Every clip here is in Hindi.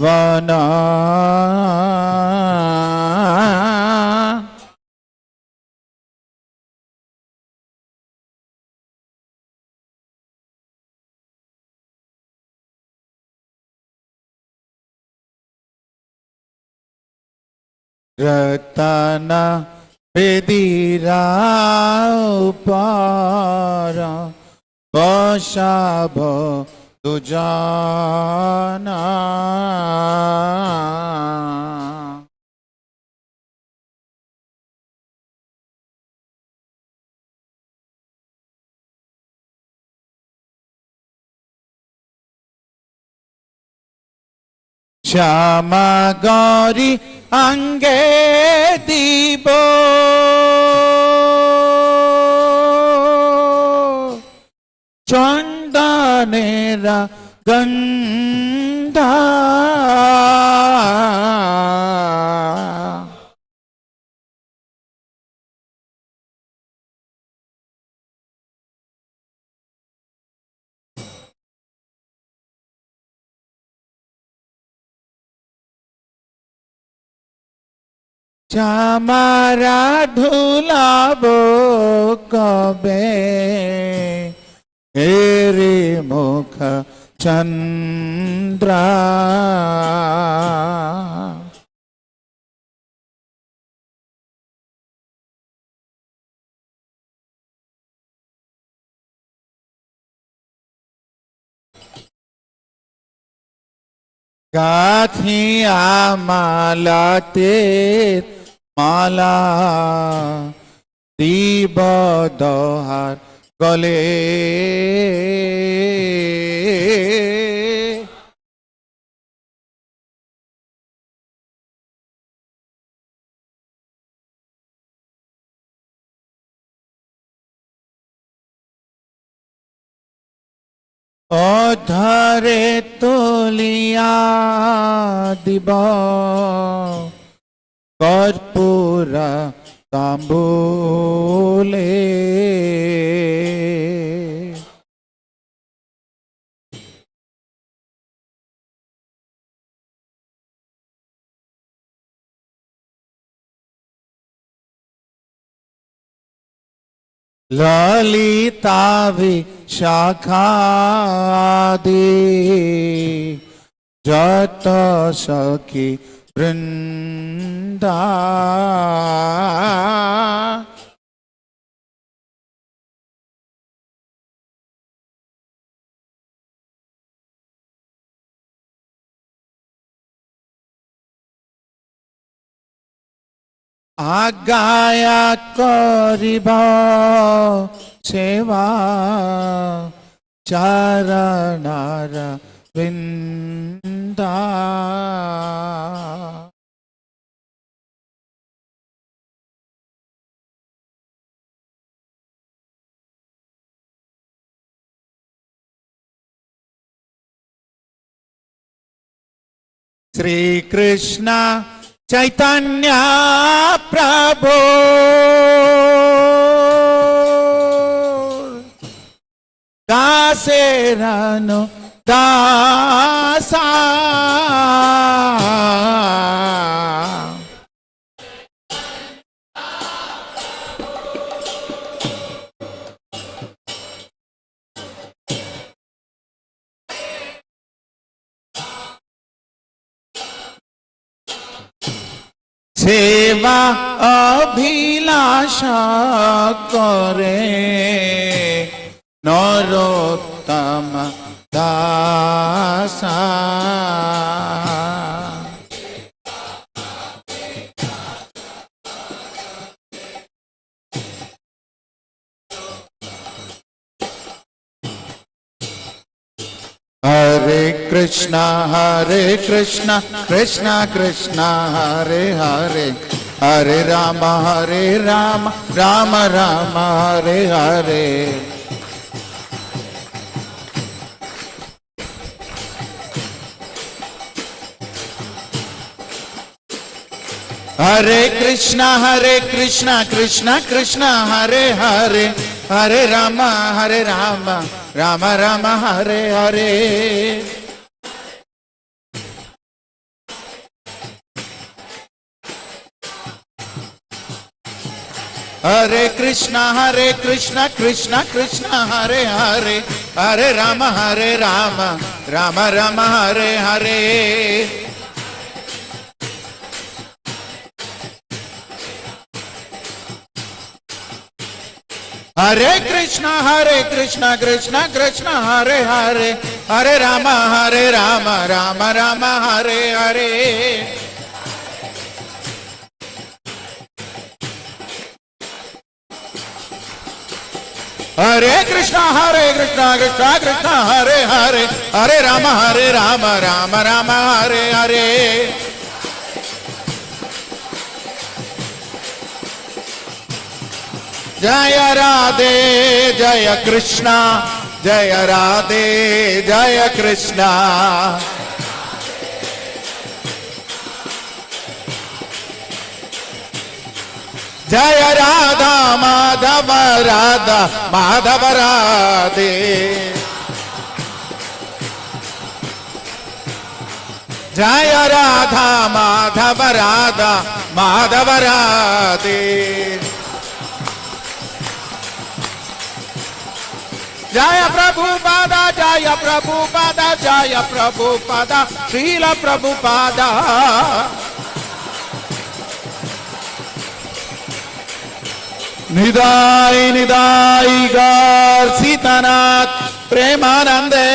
वना रतन बेदीरा पारा बसाब दुजाना श्यामा गौरी अंगे दीब चंदनेरा गंधा चामारा धुलाबो कबे हेरे मुख चंद्रा गाथिया मालाते माला दीब दोहार गले अधरे तोलिया दिब कर्पूरा तांबूले ललिता विशाखा दे जत सखी वृंदा आगाया करिब सेवा चरणार वृंदा श्री कृष्ण चैतन्य प्रभु दासेरनु दासा सेवा अभिलाषा करे नरोत्तम दासा हरे कृष्णा कृष्णा कृष्णा हरे हरे हरे राम राम राम हरे हरे हरे कृष्णा कृष्णा कृष्णा हरे हरे हरे राम राम राम हरे हरे हरे कृष्णा कृष्ण कृष्ण हरे हरे, हरे राम राम राम हरे हरे। हरे कृष्णा कृष्ण कृष्ण हरे हरे, हरे राम राम राम हरे हरे। हरे कृष्णा कृष्ण कृष्ण हरे हरे, हरे राम राम राम हरे हरे। जय राधे जय कृष्णा, जय राधे जय कृष्णा। जय राधा माधव राधा माधव राधे। जय राधा माधव राधा माधव राधे। जय प्रभुपादा जय प्रभुपादा जय प्रभुपादा, श्रील प्रभुपादा। निदाई निदाई गौर सीतानाथ प्रेमानंदे।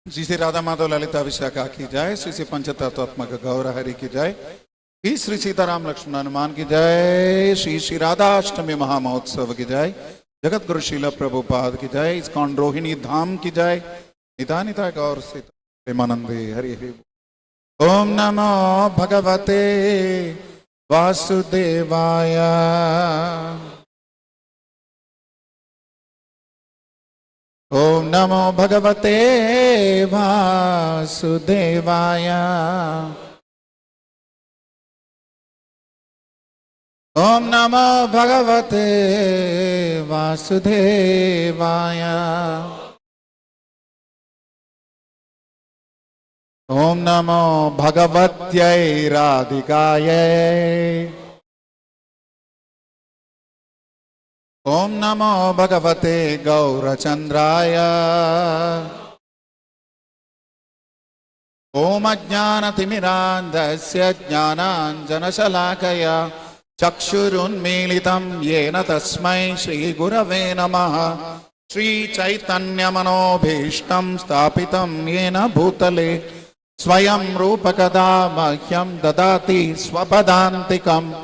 श्री श्री राधा माधव ललिता विशाखा की जय, श्री श्री पंचतत्वात्मक गौर हरि की जय, श्री श्री सीताराम लक्ष्मण हनुमान की जय, श्री श्री राधा अष्टमी महामहोत्सव की जय, जगत गुरु शील प्रभुपाद की जय, इस्कॉन रोहिणी धाम की जय, निता निता गौर सीता प्रेमानंदे हरि हरि। ओम नमो भगवते वासुदेवाय। ओम नमो भगवते वासुदेवाय। ओम नमो भगवते वासुदेवाय। ओम नमो भगवत्यै राधिकायै। ओम नमो भगवते गौरचंद्राय। ओम अज्ञानतिमिरान्धस्य ज्ञानाञ्जनशलाकया चक्षुरुन्मीलितं येन तस्मै श्रीगुरवे नमः। श्रीचैतन्यमनोभीष्टं स्थापितं येन भूतले स्वयं रूपकदा मह्यं ददाति स्वपदान्तिकम्।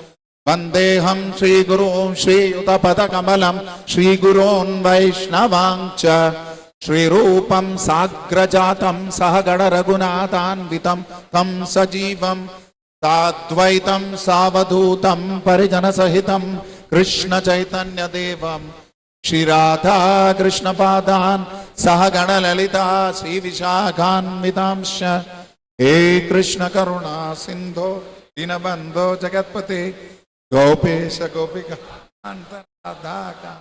वन्देऽहं श्रीगुरून् श्रीयुतपदकमलं श्रीगुरून् वैष्णवांश्च श्रीरूपं साग्रजातं सहगण रघुनाथान्वितं तं सजीवं साद्वैतं सावधूतं परिजनसहितं कृष्ण चैतन्य देवं श्रीराधा कृष्णपादान् सहगण ललिता श्रीविशाखान्वितांश्च। हे कृष्ण करुणा सिन्धो दीनबन्धो जगत्पते गोपेश गोपिका राधा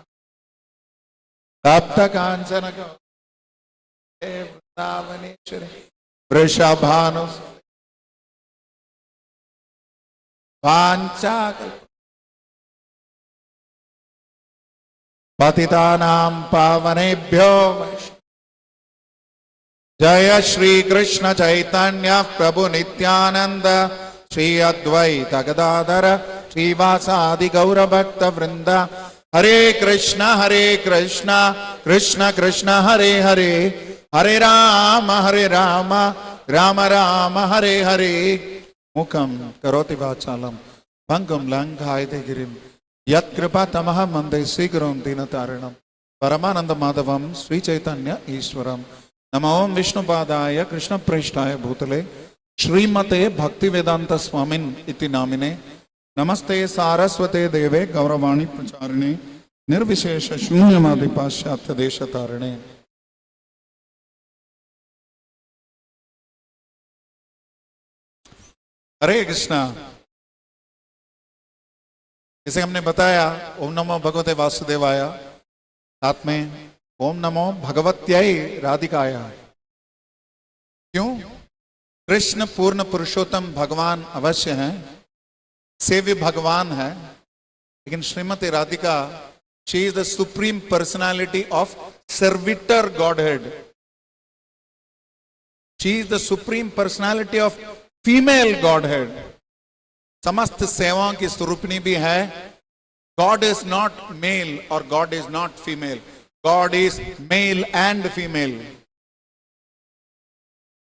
तप्त कांचन वृंदावनेश्वरी वृषभानु पतितानां पावनेभ्यो जय श्री कृष्ण चैतन्य प्रभु नित्यानंद श्री अद्वैत गदाधर श्रीवासादि गौर भक्त वृंद। हरे कृष्ण कृष्ण कृष्ण हरे हरे, हरे राम राम राम हरे हरे। मुखं करोति वाचालं भंगुं लंघयते गिरिं यत्कृपातमहं वन्दे श्रीगुरुं दीनतारिणं परमानंद माधवं श्री चैतन्य ईश्वरम्। नमो विष्णुपादाय कृष्णप्रेष्ठाय भूतले श्रीमते भक्तिवेदांत स्वामिन् इति नामिने। नमस्ते सारस्वते देवे गौरवाणी प्रचारिणे निर्विशेष शून्यवादी पाश्चात्य देश तारिणे। हरे कृष्णा। जैसे हमने बताया ओम नमो भगवते वासुदेवाय, साथ में ओम नमो भगवत्यै राधिकाय। क्यों? कृष्ण पूर्ण पुरुषोत्तम भगवान अवश्य हैं, सेव्य भगवान है, लेकिन Shrimati Radhika, she is the supreme personality of servitor godhead. She is the supreme personality of female godhead. समस्त सेवाओं की स्वरूपिणी भी है। गॉड इज नॉट मेल और God is not female, God is male and female.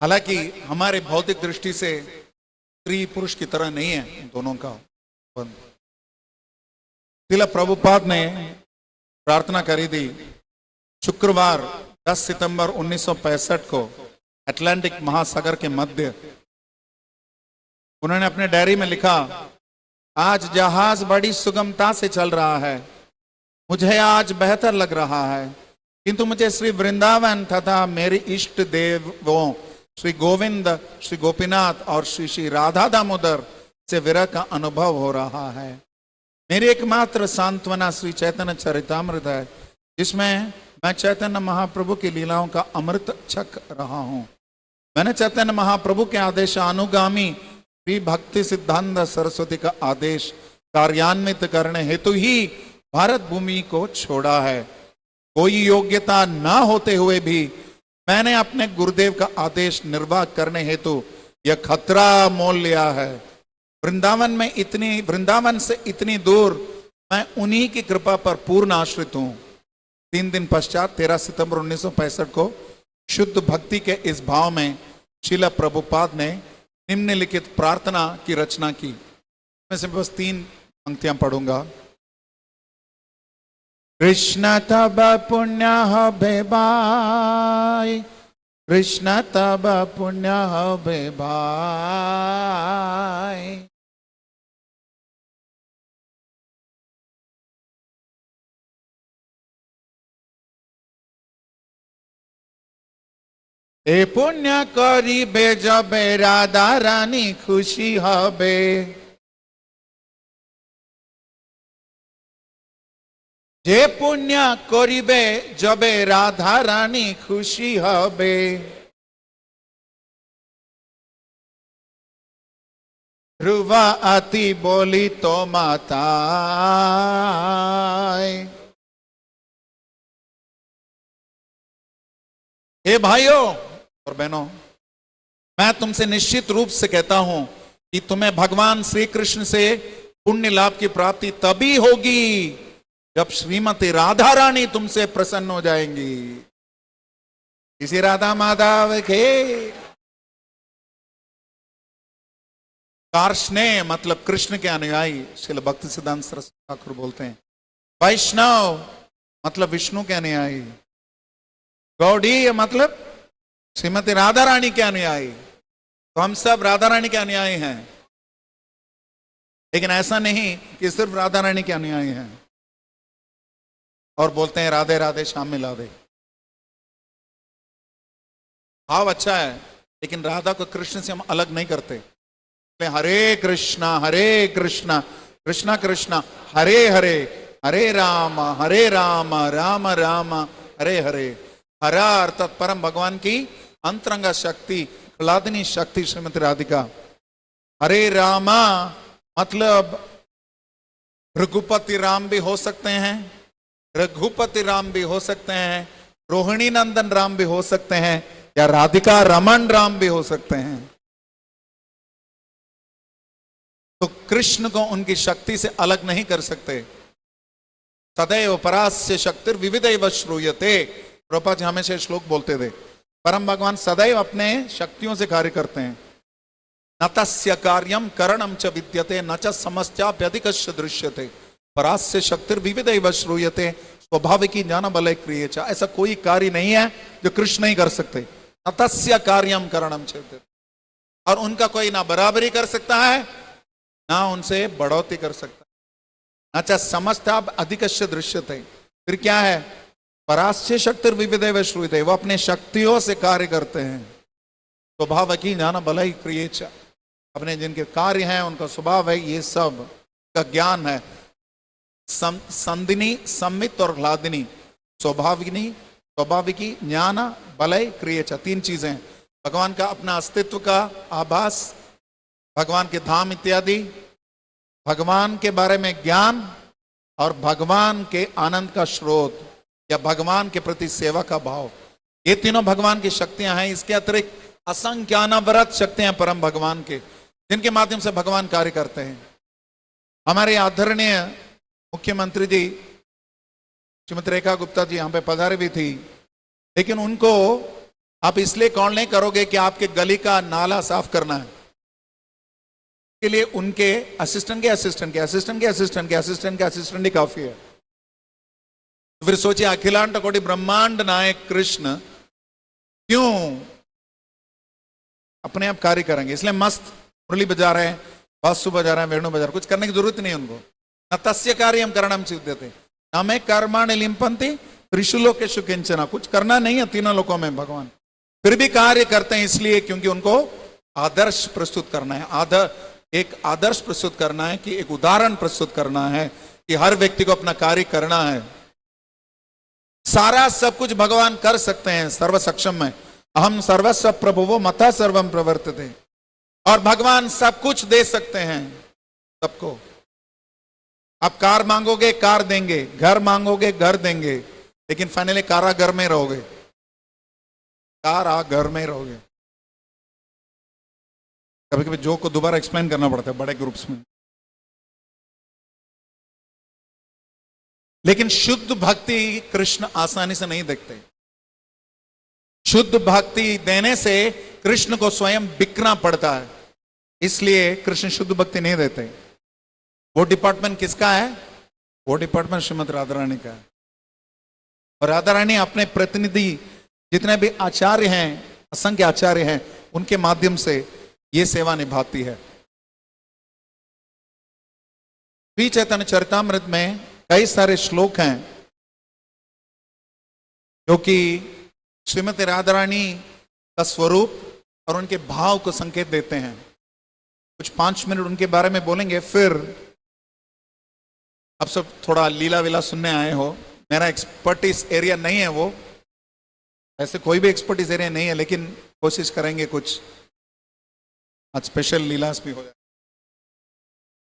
हालांकि हमारे भौतिक दृष्टि से स्त्री पुरुष की तरह नहीं है, दोनों का बंद। श्रील प्रभुपाद ने प्रार्थना करी थी शुक्रवार 10 सितंबर 1965 को अटलांटिक महासागर के मध्य। उन्होंने अपने डायरी में लिखा, आज जहाज बड़ी सुगमता से चल रहा है, मुझे आज बेहतर लग रहा है, किंतु मुझे श्री वृंदावन तथा मेरे इष्ट देवों श्री गोविंद, श्री गोपीनाथ और श्री श्री राधा दामोदर से विरह का अनुभव हो रहा है। मेरी एकमात्र सांत्वना श्री चैतन्य चरितामृत है, जिसमें मैं चैतन्य महाप्रभु की लीलाओं का अमृत छक रहा हूं। मैंने चैतन्य महाप्रभु के आदेशानुगामी श्री भक्ति सिद्धांत सरस्वती का आदेश कार्यान्वित करने हेतु ही भारत भूमि को छोड़ा है। कोई योग्यता न होते हुए भी मैंने अपने गुरुदेव का आदेश निर्वाह करने हेतु यह खतरा मोल लिया है। वृंदावन से इतनी दूर मैं उन्हीं की कृपा पर पूर्ण आश्रित हूं। 3 दिन पश्चात 13 सितंबर 1965 को शुद्ध भक्ति के इस भाव में श्रील प्रभुपाद ने निम्नलिखित प्रार्थना की रचना की। मैं से बस 3 पंक्तियां पढ़ूंगा। कृष्ण तब पुण्य हबे भाई, कृष्ण तब पुण्य हबे भाई। ए पुण्य करिबे जबे राधा रानी खुशी हबे। जे पुण्य करिबे जबे राधा रानी खुशी हबे। ध्रुवा अति बोली तो माता। हे भाइयों और बहनों, मैं तुमसे निश्चित रूप से कहता हूं कि तुम्हें भगवान श्री कृष्ण से पुण्य लाभ की प्राप्ति तभी होगी जब श्रीमती राधा रानी तुमसे प्रसन्न हो जाएंगी। इसी राधा माधव के कार्ष्णे मतलब कृष्ण के अनुयायी श्रील भक्ति सिद्धांत सरस्वती ठाकुर बोलते हैं। वैष्णव मतलब विष्णु के अनुयायी। गौड़ी मतलब श्रीमती राधा रानी के अनुयायी। तो हम सब राधा रानी के अनुयायी हैं, लेकिन ऐसा नहीं कि सिर्फ राधा रानी के अनुयायी हैं और बोलते हैं राधे राधे श्याम मिला दे। भाव अच्छा है, लेकिन राधा को कृष्ण से हम अलग नहीं करते। हरे कृष्णा कृष्णा कृष्णा हरे हरे, हरे राम राम राम हरे हरे। हरा अर्थात परम भगवान की अंतरंगा शक्ति, आह्लादनी शक्ति श्रीमती राधिका। हरे रामा मतलब रघुपति राम भी हो सकते हैं, रघुपति राम भी हो सकते हैं, रोहिणी नंदन राम भी हो सकते हैं, या राधिका रमन राम भी हो सकते हैं। तो कृष्ण को उनकी शक्ति से अलग नहीं कर सकते। सदैव परास्य शक्तिर विविधैव श्रूयते। प्रभुपाद जी हमेशा श्लोक बोलते थे, परम भगवान सदैव अपने शक्तियों से कार्य करते हैं। न तस्य कार्यम करणम च विद्यते न च समस्याप्यधिकस्य दृश्यते। परास्य शक्तिर विविधैव श्रूयते स्वाभाविकी ज्ञान बल क्रिय च। ऐसा कोई कार्य नहीं है जो कृष्ण नहीं कर सकते। न तस्य कार्यम करणम च विद्यते, और उनका कोई ना बराबरी कर सकता है ना उनसे बढ़ोतरी कर सकता है। न च समस्याप्यधिकस्य दृश्यते। फिर क्या है? परास्य शक्तिर विविधैव श्रूयते। वो अपने शक्तियों से कार्य करते हैं। स्वभाव की ज्ञान बल क्रिय च। अपने जिनके कार्य हैं, उनका स्वभाव है, ये सब का ज्ञान है। संदिनी, सम्मित और ह्लादिनी, स्वाभाविकी, ज्ञान, बलय, क्रियच, 3 चीजें। भगवान का अपना अस्तित्व का आभास, भगवान के धाम इत्यादि, भगवान के बारे में ज्ञान और भगवान के आनंद का स्रोत या भगवान के प्रति सेवा का भाव। ये तीनों भगवान की शक्तियां हैं। इसके अतिरिक्त असंख्य अनवरत शक्तियां परम भगवान के, जिनके माध्यम से भगवान कार्य करते हैं। हमारे आदरणीय मुख्यमंत्री जी श्रीमती रेखा गुप्ता जी यहाँ पे पधारे भी थी, लेकिन उनको आप इसलिए कॉल नहीं करोगे कि आपके गली का नाला साफ करना है, के लिए उनके असिस्टेंट के असिस्टेंट के असिस्टेंट के असिस्टेंट के असिस्टेंट के असिस्टेंट ही काफी है। तो फिर सोचिए, अखिलांड कोटि ब्रह्मांड नायक कृष्ण क्यों अपने आप कार्य करेंगे? इसलिए मस्त मुरली बजा रहे हैं, बांसुरी बजा रहे हैं, वेणु बजा रहे हैं, कुछ करने की जरूरत नहीं उनको। न तस्य कार्यम करणम सिद्ध्यते न मे कर्माणि लिम्पन्ति त्रिषु लोकेषु किंचन, कुछ करना नहीं है तीनों लोकों में भगवान, फिर भी कार्य करते हैं। इसलिए क्योंकि उनको आदर्श प्रस्तुत करना है, एक आदर्श प्रस्तुत करना है, कि एक उदाहरण प्रस्तुत करना है कि हर व्यक्ति को अपना कार्य करना है। सारा सब कुछ भगवान कर सकते हैं, सर्व सक्षम है। हम सर्वस्व प्रभुवो मता सर्वम प्रवर्तते, और भगवान सब कुछ दे सकते हैं सबको। आप कार मांगोगे कार देंगे, घर मांगोगे घर देंगे, लेकिन फाइनली कारागर में रहोगे, कारागर में रहोगे। कभी कभी जोक को दोबारा एक्सप्लेन करना पड़ता है बड़े ग्रुप्स में। लेकिन शुद्ध भक्ति कृष्ण आसानी से नहीं देखते। शुद्ध भक्ति देने से कृष्ण को स्वयं बिकना पड़ता है, इसलिए कृष्ण शुद्ध भक्ति नहीं देते। वो डिपार्टमेंट किसका है? वो डिपार्टमेंट श्रीमती राधा रानी का है। और राधा रानी अपने प्रतिनिधि जितने भी आचार्य हैं, असंख्य आचार्य हैं, उनके माध्यम से ये सेवा निभाती है। श्री चैतन्य चरितामृत में कई सारे श्लोक हैं जो कि श्रीमती राधा रानी का स्वरूप और उनके भाव को संकेत देते हैं। कुछ 5 मिनट उनके बारे में बोलेंगे, फिर अब सब थोड़ा लीला वीला सुनने आए हो। मेरा एक्सपर्टीज एरिया नहीं है वो, ऐसे कोई भी एक्सपर्टीज एरिया नहीं है, लेकिन कोशिश करेंगे कुछ आज स्पेशल लीलास भी हो जाए।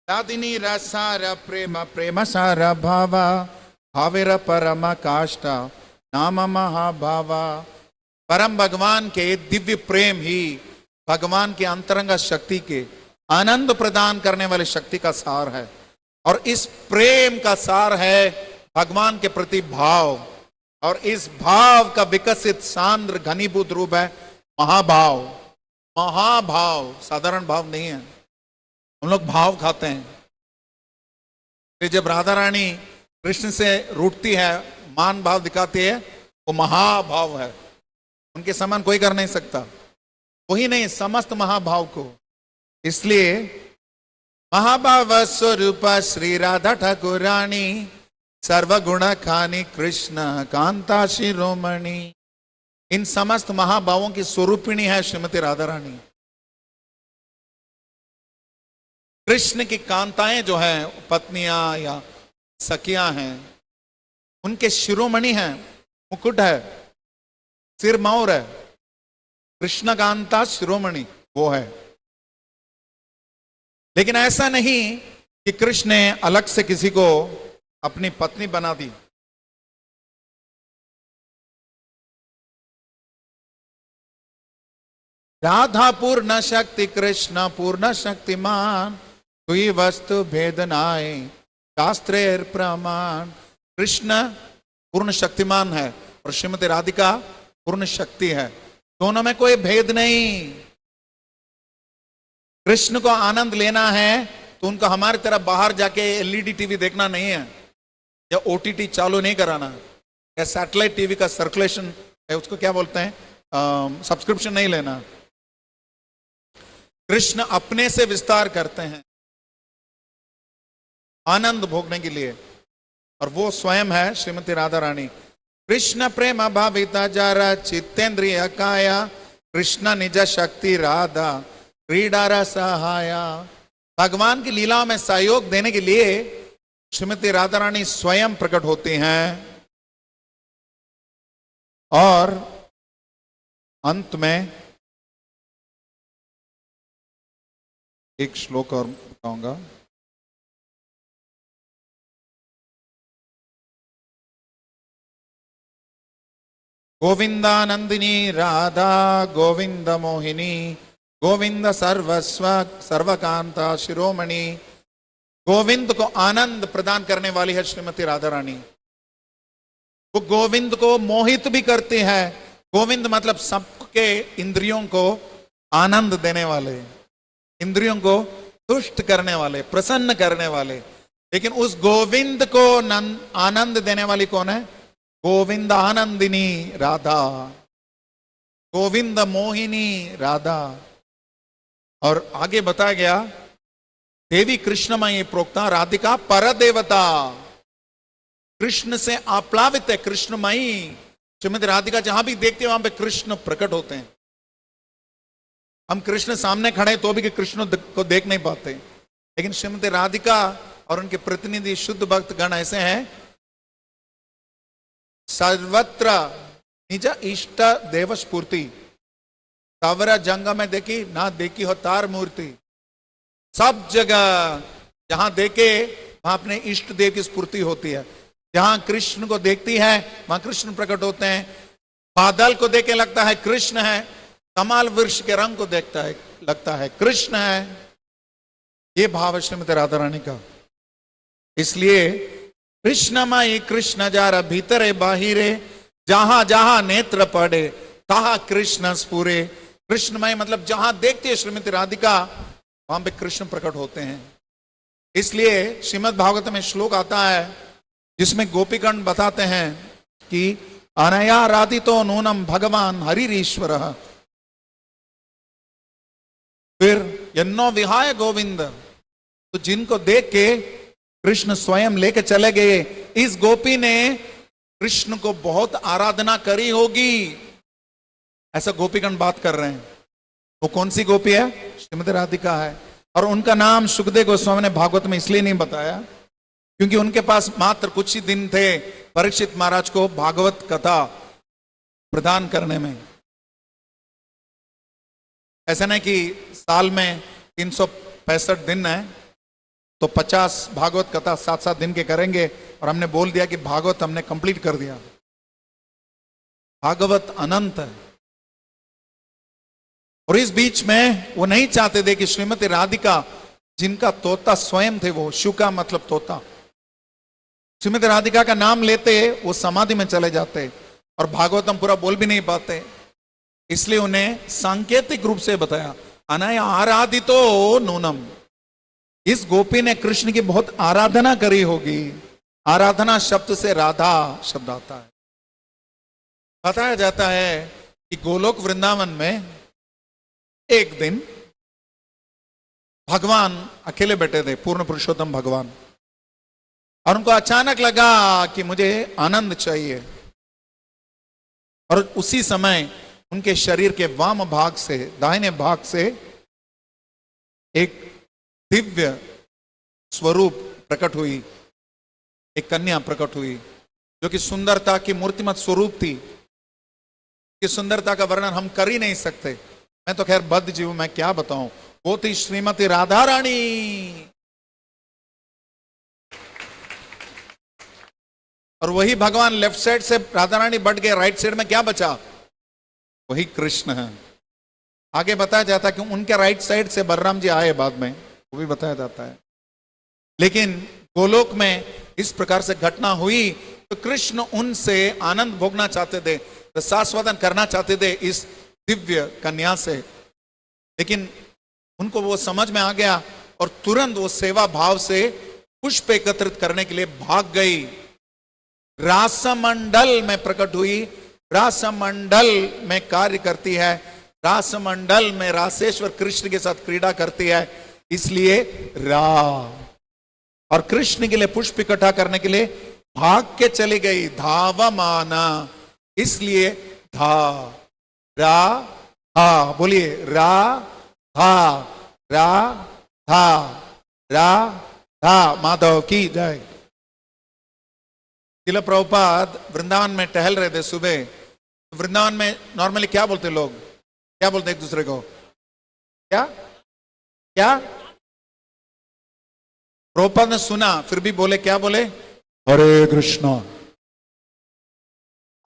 दादिनी रसार प्रेम प्रेम सार भावा भावेर परम काष्ठा नाम महाभावा। परम भगवान के दिव्य प्रेम ही भगवान के अंतरंग शक्ति के आनंद प्रदान करने वाली शक्ति का सार है, और इस प्रेम का सार है भगवान के प्रति भाव, और इस भाव का विकसित सांद्र घनीभूत रूप है महाभाव। महाभाव साधारण भाव नहीं है, हम लोग भाव खाते हैं। तो जब राधा रानी कृष्ण से रूठती है, मान भाव दिखाती है, वो महाभाव है, उनके समान कोई कर नहीं सकता। वही नहीं, समस्त महाभाव को। इसलिए महाभाव स्वरूप श्री राधा ठाकुरानी सर्वगुण खानी कृष्ण कांता शिरोमणि। इन समस्त महाभावों की स्वरूपिणी है श्रीमती राधा रानी। कृष्ण की कांताएं जो है, पत्नियां या सखियां हैं, उनके शिरोमणि हैं, मुकुट है, सिर मौर है। कृष्ण कांता शिरोमणि वो है। लेकिन ऐसा नहीं कि कृष्ण ने अलग से किसी को अपनी पत्नी बना दी। राधा पूर्ण शक्ति कृष्ण पूर्ण शक्तिमान, तुई वस्तु भेदनाए शास्त्रे प्रमाण। कृष्ण पूर्ण शक्तिमान है और श्रीमती राधिका पूर्ण शक्ति है, दोनों में कोई भेद नहीं। कृष्ण को आनंद लेना है तो उनको हमारी तरह बाहर जाके एलईडी टीवी देखना नहीं है, या ओटीटी चालू नहीं कराना, या सैटेलाइट टीवी का सर्कुलेशन है, उसको क्या बोलते हैं, सब्सक्रिप्शन नहीं लेना। कृष्ण अपने से विस्तार करते हैं आनंद भोगने के लिए, और वो स्वयं है श्रीमती राधा रानी। कृष्ण प्रेम भाविता जारा चित्तेंद्रिय काया, कृष्ण निज शक्ति राधा क्रीडा रसहाया। भगवान की लीलाओं में सहयोग देने के लिए श्रीमती राधा रानी स्वयं प्रकट होती हैं और अंत में एक श्लोक और बताऊंगा। गोविंदानंदिनी राधा गोविंद मोहिनी गोविंद सर्वस्व सर्वकांता शिरोमणि। गोविंद को आनंद प्रदान करने वाली है श्रीमती राधा रानी। वो गोविंद को मोहित भी करती है। गोविंद मतलब सबके इंद्रियों को आनंद देने वाले, इंद्रियों को तुष्ट करने वाले, प्रसन्न करने वाले। लेकिन उस गोविंद को आनंद देने वाली कौन है? गोविंद आनंदिनी राधा, गोविंद मोहिनी राधा। और आगे बताया गया देवी कृष्णमयी प्रोक्ता राधिका पर देवता। कृष्ण से आप्लावित है, कृष्णमयी। श्रीमती राधिका जहां भी देखते हैं वहां पे कृष्ण प्रकट होते हैं। हम कृष्ण सामने खड़े तो भी कृष्ण को देख नहीं पाते, लेकिन श्रीमती राधिका और उनके प्रतिनिधि शुद्ध भक्त गण ऐसे हैं, सर्वत्र निज इष्ट देव स्फूर्ति। सावरा जंगा में देखी ना देखी हो तार मूर्ति। सब जगह जहां देखे वहां अपने इष्ट देव की स्फूर्ति होती है। जहां कृष्ण को देखती है वहां कृष्ण प्रकट होते हैं। बादल को देखे लगता है कृष्ण है, कमाल वृक्ष के रंग को देखता है लगता है कृष्ण है। ये भाव है श्रीमती राधा रानी का। इसलिए कृष्णमयी कृष्ण जार भीतरे बाहिरे, जहां जहां नेत्र पड़े कहा कृष्ण स्फुरे। कृष्णमय मतलब जहां देखते हैं श्रीमती राधिका वहां पे कृष्ण प्रकट होते हैं। इसलिए श्रीमद् भागवत में श्लोक आता है जिसमें गोपीगण बताते हैं कि अनया राधितो नूनम भगवान हरिरीश्वर। फिर यन्नो विहाय गोविंद, तो जिनको देख के कृष्ण स्वयं लेके चले गए। इस गोपी ने कृष्ण को बहुत आराधना करी होगी, ऐसा गोपीगण बात कर रहे हैं। वो कौन सी गोपी है? श्रीमती राधिका है। और उनका नाम सुखदेव गोस्वामी ने भागवत में इसलिए नहीं बताया क्योंकि उनके पास मात्र कुछ ही दिन थे परीक्षित महाराज को भागवत कथा प्रदान करने में। ऐसा नहीं कि साल में 365 दिन है तो 50 भागवत कथा 7-7 दिन के करेंगे और हमने बोल दिया कि भागवत हमने कंप्लीट कर दिया। भागवत अनंत है। और इस बीच में वो नहीं चाहते थे कि श्रीमती राधिका जिनका तोता स्वयं थे, वो शुका मतलब तोता, श्रीमती राधिका का नाम लेते वो समाधि में चले जाते और भागवतम पूरा बोल भी नहीं पाते। इसलिए उन्हें सांकेतिक रूप से बताया अनया आराधितो नूनम। इस गोपी ने कृष्ण की बहुत आराधना करी होगी। आराधना शब्द से राधा शब्द आता है। बताया जाता है कि गोलोक वृंदावन में एक दिन भगवान अकेले बैठे थे, पूर्ण पुरुषोत्तम भगवान, और उनको अचानक लगा कि मुझे आनंद चाहिए। और उसी समय उनके शरीर के वाम भाग से, दाहिने भाग से एक दिव्य स्वरूप प्रकट हुई, एक कन्या प्रकट हुई जो कि सुंदरता की मूर्तिमत स्वरूप थी। कि सुंदरता का वर्णन हम कर ही नहीं सकते। मैं तो खैर बद्ध जीव, मैं क्या बताऊं। वो थी श्रीमती राधा रानी। और वही भगवान लेफ्ट साइड से राधा रानी बढ़ गए, राइट साइड में क्या बचा? वही कृष्ण है। आगे बताया जाता है कि उनके राइट साइड से बलराम जी आए, बाद में वो भी बताया जाता है। लेकिन गोलोक में इस प्रकार से घटना हुई तो कृष्ण उनसे आनंद भोगना चाहते थे, रसास्वादन करना चाहते थे इस दिव्य कन्या से। लेकिन उनको वो समझ में आ गया और तुरंत वो सेवा भाव से पुष्प एकत्रित करने के लिए भाग गई। रासमंडल में प्रकट हुई, रासमंडल में कार्य करती है, रासमंडल में रासेश्वर कृष्ण के साथ क्रीड़ा करती है। इसलिए रा, और कृष्ण के लिए पुष्प इकट्ठा करने के लिए भाग के चली गई, धावमाना। इसलिए धा, रा हा, बोलिए रा धा, रा धा, रा धा। माधव की जय। श्रील प्रभुपाद वृंदावन में टहल रहे थे सुबह। वृंदावन में नॉर्मली क्या बोलते लोग, क्या बोलते एक दूसरे को, क्या क्या? प्रभुपाद ने सुना फिर भी बोले, क्या बोले? हरे कृष्णा।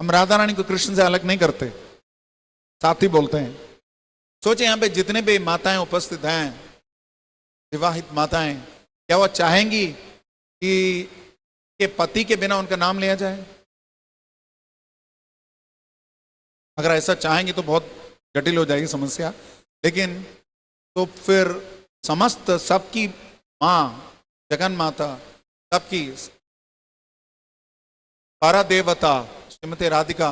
हम राधा रानी को कृष्ण से अलग नहीं करते, साथ ही बोलते हैं। सोचे यहां पे जितने भी माताएं उपस्थित हैं, विवाहित माताएं, क्या वो चाहेंगी कि पति के बिना उनका नाम लिया जाए? अगर ऐसा चाहेंगे तो बहुत जटिल हो जाएगी समस्या। लेकिन तो फिर समस्त सबकी मां, जगन माता, सबकी पारा देवता श्रीमती राधिका,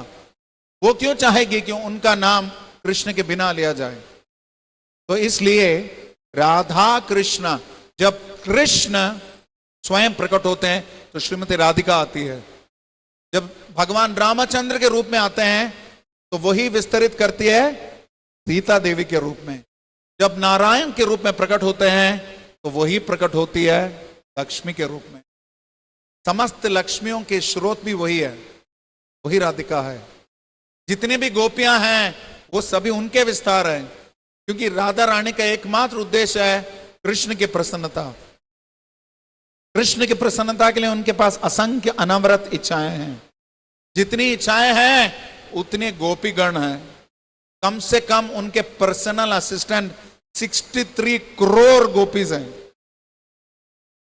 वो क्यों चाहेगी कि उनका नाम कृष्ण के बिना लिया जाए? तो इसलिए राधा कृष्ण, जब कृष्ण स्वयं प्रकट होते हैं तो श्रीमती राधिका आती है। जब भगवान रामचंद्र के रूप में आते हैं तो वही विस्तरित करती है सीता देवी के रूप में। जब नारायण के रूप में प्रकट होते हैं तो वही प्रकट होती है लक्ष्मी के रूप में। समस्त लक्ष्मियों के स्रोत भी वही है, वही राधिका है। जितने भी गोपियां हैं वो सभी उनके विस्तार हैं, क्योंकि राधा रानी का एकमात्र उद्देश्य है कृष्ण की प्रसन्नता। कृष्ण की प्रसन्नता के लिए उनके पास असंख्य अनवरत इच्छाएं हैं। जितनी इच्छाएं हैं उतने गोपीगण हैं। कम से कम उनके पर्सनल असिस्टेंट 63 करोड़ गोपीज हैं,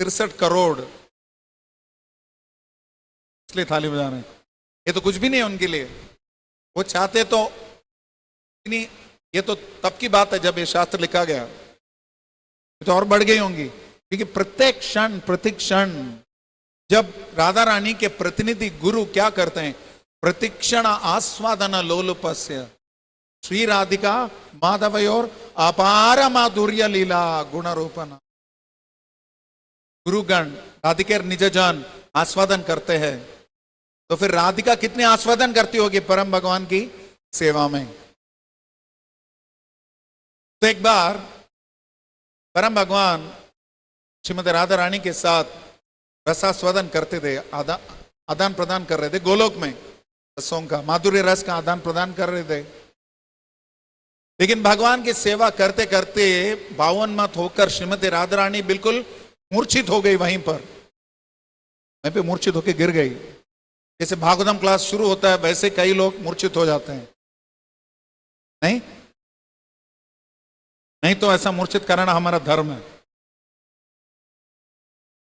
63 करोड़। इसलिए थाली बजा रहे हैं। ये तो कुछ भी नहीं है उनके लिए। वो चाहते तो नहीं, ये तो तब की बात है जब ये शास्त्र लिखा गया, तो और बढ़ गई होंगी। क्योंकि प्रत्येक क्षण प्रतिक्षण जब राधा रानी के प्रतिनिधि गुरु क्या करते हैं, प्रतिक्षण आस्वादन लोलुपस्य श्री राधिका माधवयोर अपार माधुर्य लीला गुण रूपन। गुरुगण राधिका निजजन आस्वादन करते हैं, तो फिर राधिका कितने आस्वादन करती होगी परम भगवान की सेवा में। तो एक बार परम भगवान श्रीमती राधा रानी के साथ रसास्वादन करते थे, आदान प्रदान कर रहे थे गोलोक में। रसों का, माधुर्य रस का आदान प्रदान कर रहे थे। लेकिन भगवान की सेवा करते करते भावोन्मत्त होकर श्रीमती राधा रानी बिल्कुल मूर्छित हो गई। वहीं पे मूर्छित होकर गिर गई। जैसे भागवतम क्लास शुरू होता है वैसे कई लोग मूर्छित हो जाते हैं। नहीं तो ऐसा मूर्छित कराना हमारा धर्म है।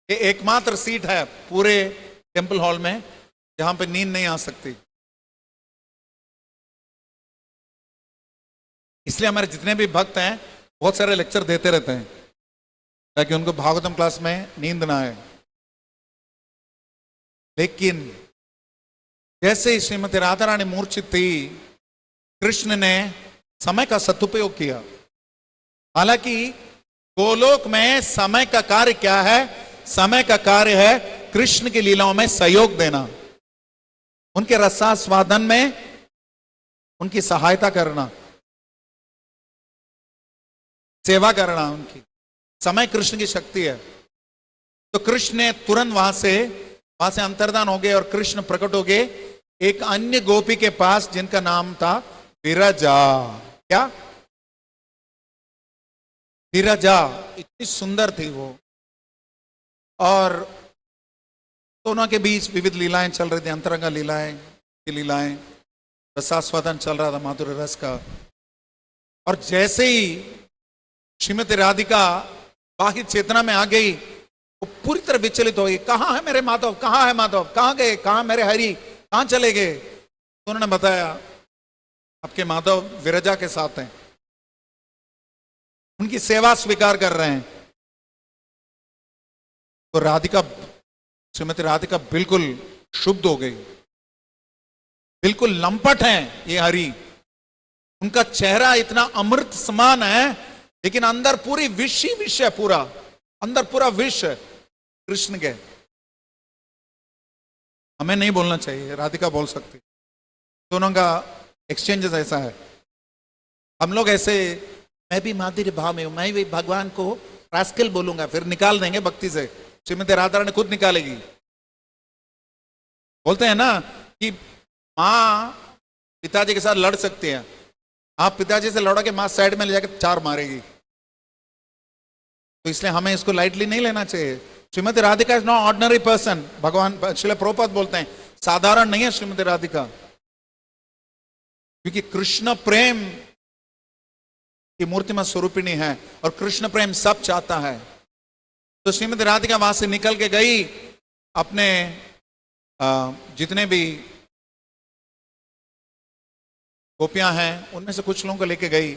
ये एकमात्र सीट है पूरे टेंपल हॉल में जहां पे नींद नहीं आ सकती। इसलिए हमारे जितने भी भक्त हैं बहुत सारे लेक्चर देते रहते हैं ताकि उनको भागवतम क्लास में नींद ना आए। लेकिन जैसे ही श्रीमती राधा रानी मूर्छित थी, कृष्ण ने समय का सदुपयोग किया। हालांकि गोलोक में समय का कार्य क्या है? समय का कार्य है कृष्ण की लीलाओं में सहयोग देना, उनके रसास्वादन में उनकी सहायता करना, सेवा करना उनकी। समय कृष्ण की शक्ति है। तो कृष्ण ने तुरंत वहां से अंतर्धान हो गए और कृष्ण प्रकट हो गए एक अन्य गोपी के पास जिनका नाम था विरजा। क्या? विरजा इतनी सुंदर थी वो। और दोनों के बीच विविध लीलाएं चल रही थी, अंतरंगा लीलाएं, रसास्वादन चल रहा था माधुर्य रस का। और जैसे ही श्रीमती राधिका बाह्य चेतना में आ गई, वो पूरी तरह विचलित हो गई। कहां है मेरे माधव, कहां है माधव, कहां गए, कहां मेरे हरि, कहां चले गए? तो उन्होंने बताया आपके माधव विरजा के साथ हैं, उनकी सेवा स्वीकार कर रहे हैं। तो श्रीमती राधिका बिल्कुल शुद्ध हो गई। बिल्कुल लंपट है ये हरि। उनका चेहरा इतना अमृत समान है, लेकिन अंदर पूरी विष ही विष है, पूरा अंदर पूरा विष है कृष्ण के। हमें नहीं बोलना चाहिए, राधिका बोल सकती। दोनों का एक्सचेंजेस ऐसा है। हम लोग ऐसे मैं भी माधुर्य भाव में हूं, मैं भी भगवान को रास्केल बोलूंगा, फिर निकाल देंगे भक्ति से। श्रीमती राधा रानी खुद निकालेगी। बोलते हैं ना कि माँ पिताजी के साथ लड़ सकती है, आप पिताजी से लड़ोगे, माँ साइड में ले जाकर चार मारेगी। तो इसलिए हमें इसको लाइटली नहीं लेना चाहिए। Shrimati Radhika is not ordinary person. भगवान श्रील प्रभुपाद बोलते हैं साधारण नहीं है श्रीमती राधिका, क्योंकि कृष्ण प्रेम की मूर्तिमत स्वरूपिणी है और कृष्ण प्रेम सब चाहता है। तो श्रीमती राधिका वहां से निकल के गई, अपने जितने भी गोपियां हैं उनमें से कुछ लोगों को लेके गई,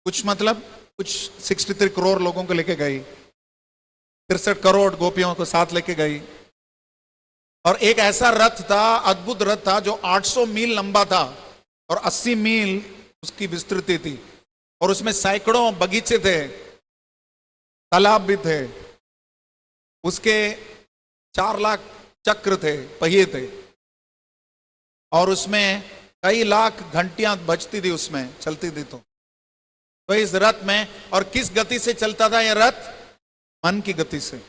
कुछ मतलब कुछ 63 करोड़ लोगों को लेके गई, 63 करोड़ गोपियों को साथ लेके गई। और एक ऐसा रथ था, अद्भुत रथ था, जो 800 मील लंबा था और 80 मील उसकी विस्तृति थी, और उसमें सैकड़ों बगीचे थे, तालाब भी थे, उसके 4 लाख चक्र थे, पहिए थे, और उसमें कई लाख घंटियां बजती थी, उसमें चलती थी। तो इस रथ में, और किस गति से चलता था यह रथ? मन की गति से।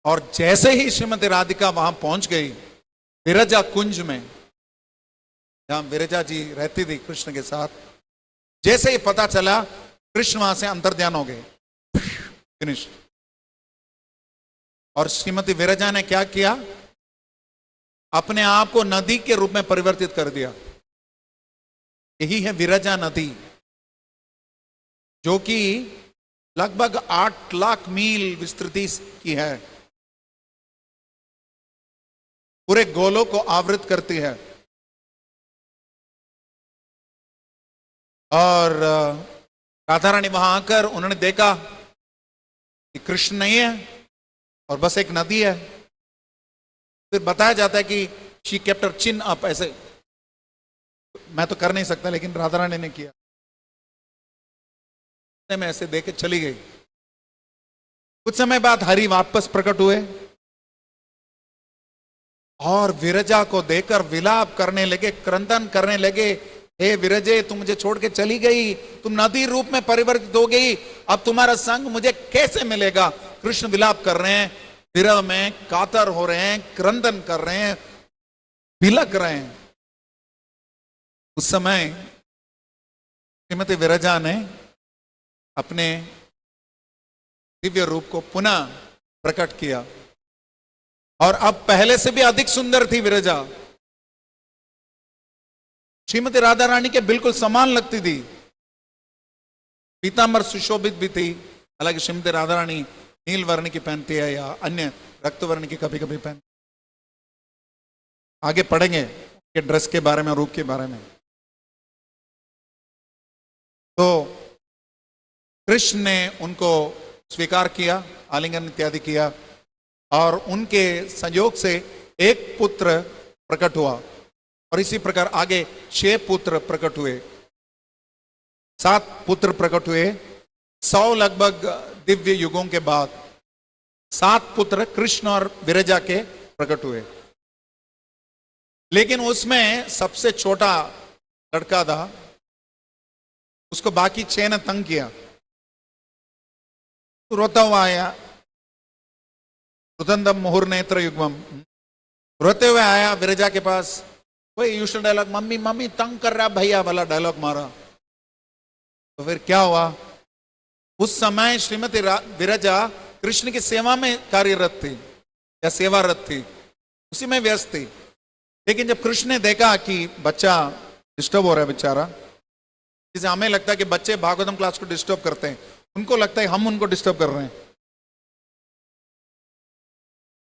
और जैसे ही श्रीमती राधिका वहां पहुंच गई विरजा कुंज में, जहां विरजा जी रहती थी कृष्ण के साथ, जैसे ही पता चला कृष्ण वहां से अंतर्ध्यान हो गए, फिनिश। और श्रीमती विरजा ने क्या किया? अपने आप को नदी के रूप में परिवर्तित कर दिया। यही है विरजा नदी, जो कि लगभग 8 लाख मील विस्तृति की है, पूरे गोलों को आवृत करती है। और राधा रानी वहां आकर उन्होंने देखा कि कृष्ण नहीं है और बस एक नदी है। फिर बताया जाता है कि she kept her chin up, ऐसे मैं तो कर नहीं सकता, लेकिन राधा रानी ने किया, मैं ऐसे देख के चली गई। कुछ समय बाद हरि वापस प्रकट हुए और विरजा को देखकर विलाप करने लगे, क्रंदन करने लगे, हे विरजे, तुम मुझे छोड़ के चली गई, तुम नदी रूप में परिवर्तित हो गई, अब तुम्हारा संग मुझे कैसे मिलेगा? कृष्ण विलाप कर रहे हैं, विरह में कातर हो रहे हैं, क्रंदन कर रहे हैं, बिलक रहे हैं। उस समय श्रीमती विरजा ने अपने दिव्य रूप को पुनः प्रकट किया, और अब पहले से भी अधिक सुंदर थी विरजा। श्रीमती राधा रानी के बिल्कुल समान लगती थी, पीतांबर सुशोभित भी थी। हालांकि श्रीमती राधा रानी नील वर्ण की पहनती है या अन्य रक्त वर्ण की कभी कभी पहनती। आगे पढ़ेंगे कि ड्रेस के बारे में, रूप के बारे में। तो कृष्ण ने उनको स्वीकार किया, आलिंगन इत्यादि किया, और उनके संयोग से एक पुत्र प्रकट हुआ, और इसी प्रकार आगे 6 पुत्र प्रकट हुए, 7 पुत्र प्रकट हुए। 100 लगभग दिव्य युगों के बाद 7 पुत्र कृष्ण और विरजा के प्रकट हुए। लेकिन उसमें सबसे छोटा लड़का था, उसको बाकी 6 ने तंग किया। तो रोता हुआ आया, रुदंदम मुहुर नेत्र युग्मम, रोते हुए आया विरजा के पास। वही यूशल डायलॉग, मम्मी मम्मी तंग कर रहा भैया वाला डायलॉग मारा। तो फिर क्या हुआ? उस समय श्रीमती विरजा कृष्ण की सेवा में कार्यरत थी या सेवारत थी, उसी में व्यस्त थी। लेकिन जब कृष्ण ने देखा कि बच्चा डिस्टर्ब हो रहा है बेचारा, जैसे हमें लगता है कि बच्चे भागवतम क्लास को डिस्टर्ब करते हैं, उनको लगता है हम उनको डिस्टर्ब कर रहे हैं।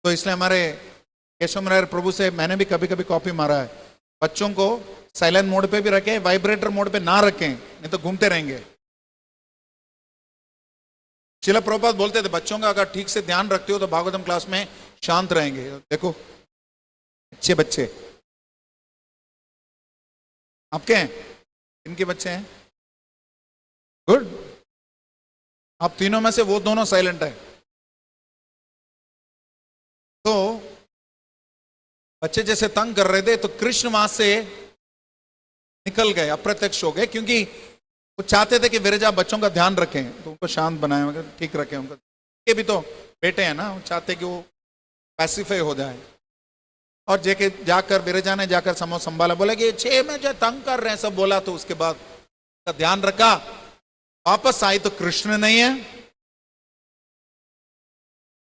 तो इसलिए हमारे केशव मुरारी प्रभु से मैंने भी कभी कभी कॉपी मारा है, बच्चों को साइलेंट मोड पे भी रखें, वाइब्रेटर मोड पे ना रखें, नहीं तो घूमते रहेंगे। श्रील प्रभुपाद बोलते थे बच्चों का अगर ठीक से ध्यान रखते हो तो भागवतम क्लास में शांत रहेंगे। देखो अच्छे बच्चे आपके हैं, इनके बच्चे हैं, गुड। आप तीनों में से वो दोनों साइलेंट है। तो बच्चे जैसे तंग कर रहे थे, तो कृष्ण वहां से निकल गए, अप्रत्यक्ष हो गए, क्योंकि वो चाहते थे कि विरजा बच्चों का ध्यान रखें, तो उनको शांत बनाए, ठीक रखें उनको। ये भी तो बेटे हैं ना, वो चाहते कि वो पैसिफाई हो जाए। और जेके जाकर विरजा ने जाकर समूह संभाला, बोला कि 6 में जो तंग कर रहे हैं सब बोला, तो उसके बाद का ध्यान रखा। वापस आई तो कृष्ण नहीं है।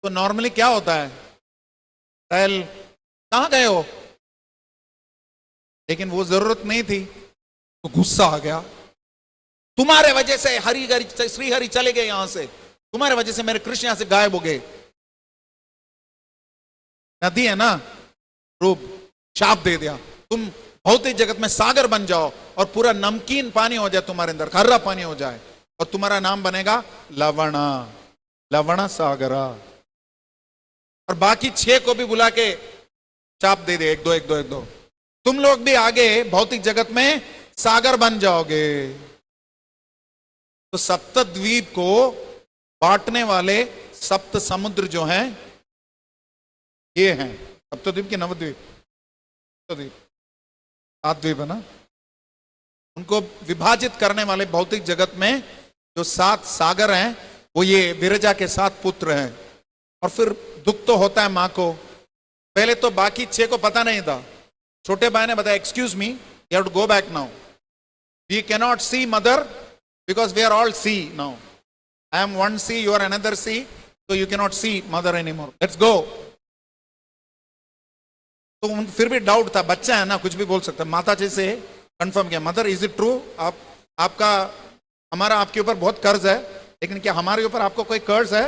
तो नॉर्मली क्या होता है, राहल कहां गए हो, लेकिन वो जरूरत नहीं थी, तो गुस्सा आ गया। तुम्हारे वजह से श्री हरि चले गए यहां से, तुम्हारे वजह से मेरे कृष्ण यहां से गायब हो गए। नदी है ना, रूप शाप दे दिया, तुम भौतिक जगत में सागर बन जाओ और पूरा नमकीन पानी हो जाए तुम्हारे अंदर, खर्रा पानी हो जाए, और तुम्हारा नाम बनेगा लवणा, लवण सागरा। और बाकी 6 को भी बुला के चाप दे दे, 1 2 1 2 1 2, तुम लोग भी आगे भौतिक जगत में सागर बन जाओगे। तो सप्तद्वीप को बांटने वाले सप्त समुद्र जो हैं ये हैं सप्तद्वीप के नवद्वीप, सप्तद्वीप 7 द्वीप है ना, उनको विभाजित करने वाले भौतिक जगत में जो 7 सागर हैं वो ये विरजा के 7 पुत्र हैं। और फिर दुख तो होता है मां को। पहले तो बाकी 6 को पता नहीं था, छोटे भाई ने बताया, excuse me, you have to go back now, we cannot see mother because we are all sea now, I am one sea, you are another sea, so you cannot see mother anymore, let's go। तो फिर भी डाउट था, बच्चा है ना, कुछ भी बोल सकता। माता जी से कंफर्म किया, मदर इज इट ट्रू, आपका हमारा आपके ऊपर बहुत कर्ज है, लेकिन क्या हमारे ऊपर आपको कोई कर्ज है?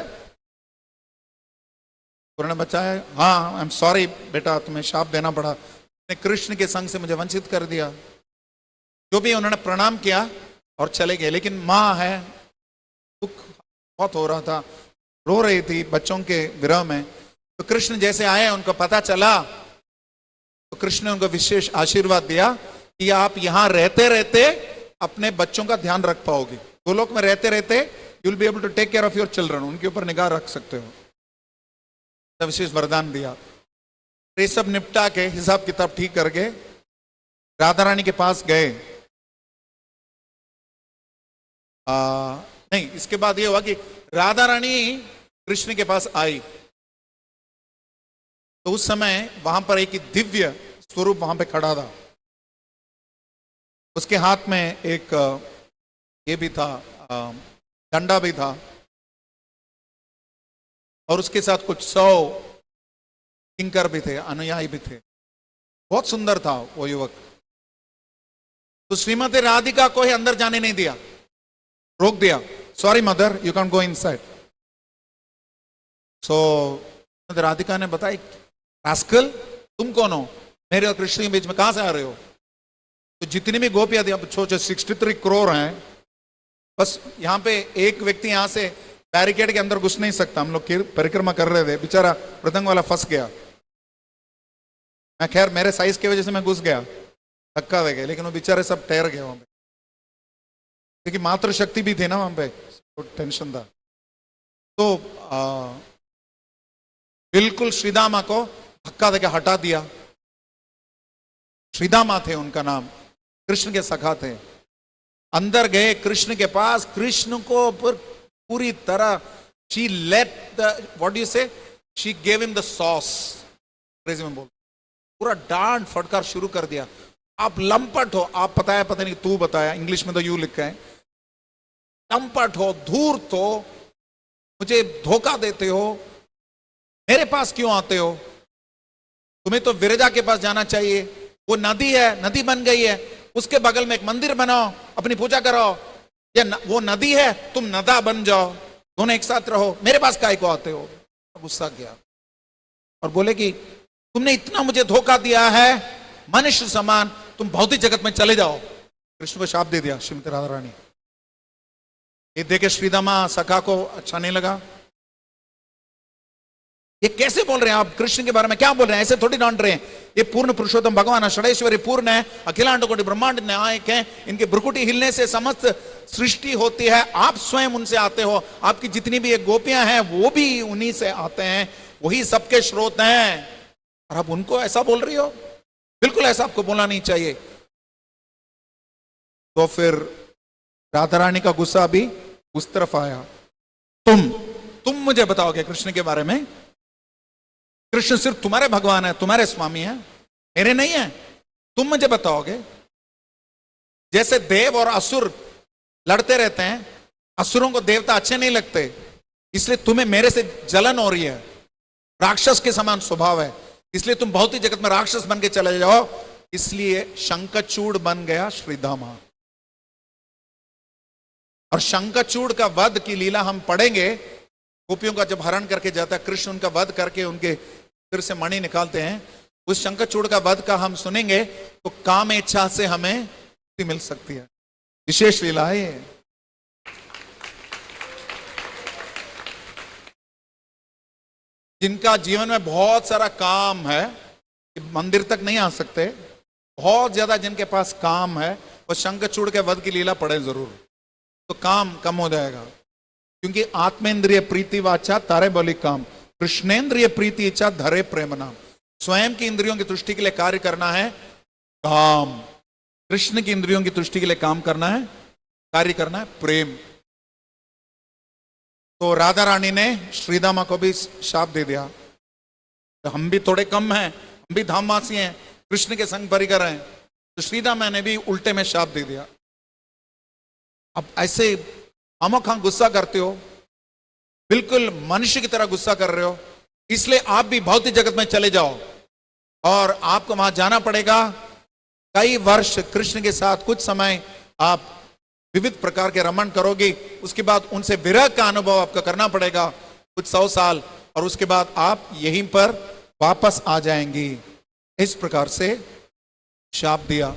उन्होंने बच्चा है, हाँ आई एम सॉरी बेटा, तुम्हें शाप देना पड़ा, कृष्ण के संग से मुझे वंचित कर दिया। जो भी उन्होंने प्रणाम किया और चले गए। लेकिन माँ है, दुख बहुत हो रहा था, रो रही थी बच्चों के विरह में। तो कृष्ण जैसे आए, उनको पता चला, तो कृष्ण ने उनको विशेष आशीर्वाद दिया कि आप यहां रहते रहते अपने बच्चों का ध्यान रख पाओगे, गोलोक में रहते रहते you will be able to take care of your children, उनके ऊपर निगाह रख सकते हो। तो विशेष वरदान दिया। ये सब निपटा के हिसाब किताब ठीक करके राधा रानी के पास गए। नहीं, इसके बाद ये हुआ कि राधा रानी कृष्ण के पास आई, तो उस समय वहां पर एक दिव्य स्वरूप वहां पे खड़ा था। उसके हाथ में एक ये भी था, डंडा भी था, और उसके साथ कुछ 100 किंकर भी थे, अनुयायी भी थे। बहुत सुंदर था वो युवक। तो श्रीमती राधिका को ही अंदर जाने नहीं दिया, रोक दिया। Sorry mother, you can go inside. So Radhika ने बताया, रास्कल तुम कौन हो, मेरे और कृष्ण के बीच में कहां से आ रहे हो? तो जितनी भी गोपियां थी, अब सोचो 63 करोड़ हैं, बस यहां पे एक व्यक्ति यहां से बैरिकेड के अंदर घुस नहीं सकता। हम लोग परिक्रमा कर रहे थे, बेचारा मृदंग वाला फंस गया। मैं खैर मेरे साइज की वजह से मैं घुस गया, धक्का दे गए, लेकिन वो बेचारे सब ठहर गए वहां पे, क्योंकि मातृ शक्ति भी थे ना वहां पे, तो टेंशन था। तो बिल्कुल श्रीदामा को धक्का देके हटा दिया। श्रीदामा थे उनका नाम, कृष्ण के सखा थे। अंदर गए कृष्ण के पास, कृष्ण को पूरी तरह she let the, what do you say, she gave him the sauce, अंग्रेजी में बोल, पूरा डांट फटकार शुरू कर दिया। आप लंपट हो, आप बताया, पता नहीं तू बताया, इंग्लिश में तो यू लिखा है, लंपट हो, धूर्त हो, मुझे धोखा देते हो, मेरे पास क्यों आते हो? तुम्हें तो विरजा के पास जाना चाहिए, वो नदी है, नदी बन गई है, उसके बगल में एक मंदिर बनाओ, अपनी पूजा करो। वो नदी है, तुम नदा बन जाओ, दोनों एक साथ रहो, मेरे पास काय को आते हो? गुस्सा किया और बोले कि तुमने इतना मुझे धोखा दिया है, मनुष्य समान, तुम भौतिक जगत में चले जाओ। कृष्ण को शाप दे दिया श्रीमती राधा रानी। ये देखे श्रीदामा सखा को अच्छा नहीं लगा। ये कैसे बोल रहे हैं आप कृष्ण के बारे में, क्या बोल रहे हैं, ऐसे थोड़ी डांट रहे हैं। ये पूर्ण पुरुषोत्तम भगवान है, षडेश्वरी पूर्ण है, अखिलांड कोटि ब्रह्मांड नायक है, इनके भ्रुकुटी हिलने से समस्त सृष्टि होती है। आप स्वयं उनसे आते हो, आपकी जितनी भी ये गोपियां हैं वो भी उन्हीं से आते हैं, वही सबके स्रोत हैं, और आप उनको ऐसा बोल रही हो? बिल्कुल ऐसा आपको बोलना नहीं चाहिए। तो फिर राधा रानी का गुस्सा भी उस तरफ आया। तुम मुझे बताओगे कृष्ण के बारे में? कृष्ण सिर्फ तुम्हारे भगवान है, तुम्हारे स्वामी है, मेरे नहीं है। तुम मुझे बताओगे? जैसे देव और असुर लड़ते रहते हैं, असुरों को देवता अच्छे नहीं लगते, इसलिए तुम्हें मेरे से जलन हो रही है। राक्षस के समान स्वभाव है, इसलिए तुम भौतिक जगत में राक्षस बन के चले जाओ। इसलिए शंखचूड़ बन गया श्रीधामा। और शंखचूड़ का वध की लीला हम पढ़ेंगे। गोपियों का जब हरण करके जाता है कृष्ण, उनका वध करके उनके सिर से मणि निकालते हैं, उस शंखचूड़ का वध का हम सुनेंगे तो काम इच्छा से हमें मुक्ति मिल सकती है। विशेष लीला है ये। जिनका जीवन में बहुत सारा काम है, मंदिर तक नहीं आ सकते, बहुत ज्यादा जिनके पास काम है, वो शंखचूड़ के वध की लीला पढ़े जरूर, तो काम कम हो जाएगा। क्योंकि आत्मेंद्रिय प्रीति वाचा तारे बोली काम, कृष्णेंद्रिय प्रीति इच्छा धरे प्रेम नाम। स्वयं की इंद्रियों की तुष्टि के लिए कार्य करना है काम, कृष्ण की इंद्रियों की तुष्टि के लिए काम करना है, कार्य करना है प्रेम। तो राधा रानी ने श्रीदामा को भी शाप दे दिया, तो हम भी थोड़े कम हैं, हम भी धामवासी हैं, कृष्ण के संग परिकर हैं, तो श्रीदामा ने भी उल्टे में शाप दे दिया। अब ऐसे आमोखां गुस्सा करते हो, बिल्कुल मनुष्य की तरह गुस्सा कर रहे हो, इसलिए आप भी भौतिक जगत में चले जाओ और आपको वहां जाना पड़ेगा। कई वर्ष कृष्ण के साथ कुछ समय आप विविध प्रकार के रमण करोगे, उसके बाद उनसे विरह का अनुभव आपको करना पड़ेगा कुछ 100 साल, और उसके बाद आप यहीं पर वापस आ जाएंगी। इस प्रकार से शाप दिया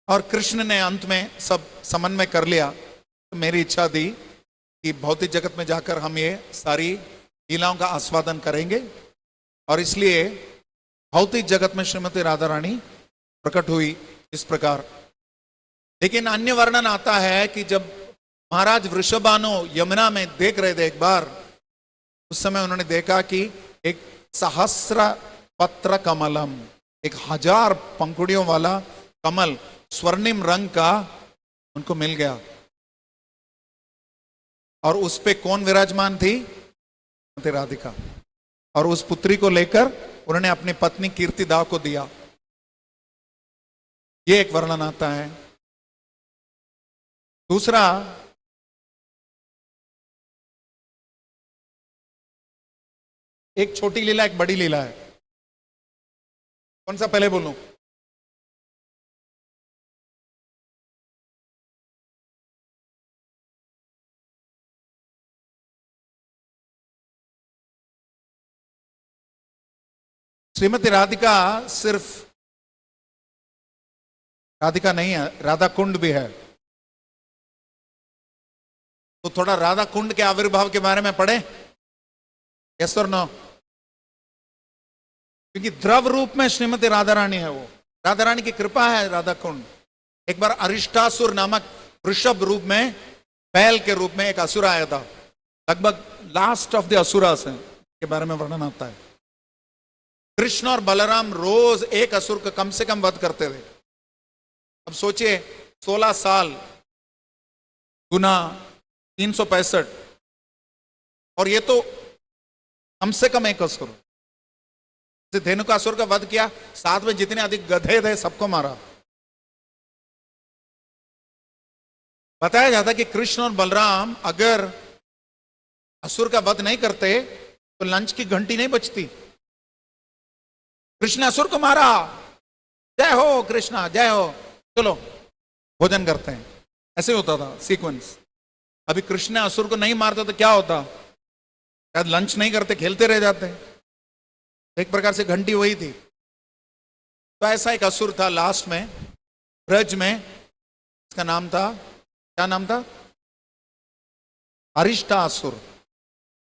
और कृष्ण ने अंत में सब समन्वय कर लिया। तो मेरी इच्छा थी कि भौतिक जगत में जाकर हम ये सारी लीलाओं का आस्वादन करेंगे, और इसलिए भौतिक जगत में श्रीमती राधा रानी प्रकट हुई इस प्रकार। लेकिन अन्य वर्णन आता है कि जब महाराज वृषभानु यमुना में देख रहे थे एक बार, उस समय उन्होंने देखा कि एक सहस्र पत्र कमलम, 1000 पंखुड़ियों वाला कमल स्वर्णिम रंग का उनको मिल गया, और उस पे कौन विराजमान थी? राधिका। और उस पुत्री को लेकर उन्होंने अपनी पत्नी कीर्तिदा को दिया। ये एक वर्णन आता है। दूसरा, एक छोटी लीला एक बड़ी लीला है, कौन सा पहले बोलूं? श्रीमती राधिका सिर्फ राधिका नहीं है, राधा कुंड भी है। तो थोड़ा राधा कुंड के आविर्भाव के बारे में पढ़े, यस और नो? क्योंकि द्रव रूप में श्रीमती राधा रानी है, वो राधा रानी की कृपा है राधा कुंड। एक बार अरिष्टासुर नामक वृषभ रूप में, बैल के रूप में एक असुर आया था, लगभग लास्ट ऑफ द असुरास है, के बारे में वर्णन आता है। कृष्ण और बलराम रोज एक असुर का कम से कम वध करते थे। अब सोचिए 16 साल गुना 365, और ये तो कम से कम एक असुर। धेनुकासुर का वध किया, साथ में जितने अधिक गधे थे सबको मारा। बताया जाता है कि कृष्ण और बलराम अगर असुर का वध नहीं करते तो लंच की घंटी नहीं बजती। कृष्ण असुर को मारा, जय हो कृष्णा जय हो, चलो भोजन करते हैं, ऐसे होता था सीक्वेंस। अभी कृष्ण असुर को नहीं मारता तो क्या होता? शायद लंच नहीं करते, खेलते रह जाते। एक प्रकार से घंटी वही थी। तो ऐसा एक असुर था लास्ट में ब्रज में, इसका नाम था, क्या नाम था? अरिष्टासुर।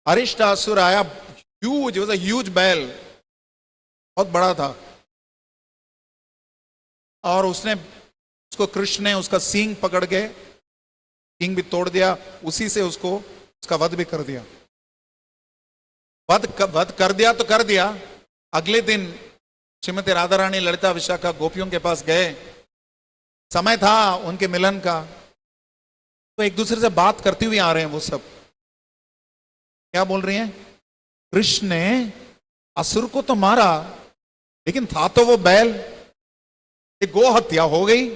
अरिष्टासुर आया, ह्यूज, वाज अ ह्यूज बैल, बहुत बड़ा था, और उसने उसको कृष्ण ने उसका सींग पकड़ के सींग भी तोड़ दिया, उसी से उसको उसका वध भी कर दिया। वध कर दिया तो कर दिया। अगले दिन श्रीमती राधा रानी ललिता विशाखा गोपियों के पास गए समय था उनके मिलन का, तो एक दूसरे से बात करते हुए आ रहे हैं वो सब। क्या बोल रही हैं? कृष्ण ने असुर को तो मारा, लेकिन था तो वो बैल, ये गो हत्या हो गई।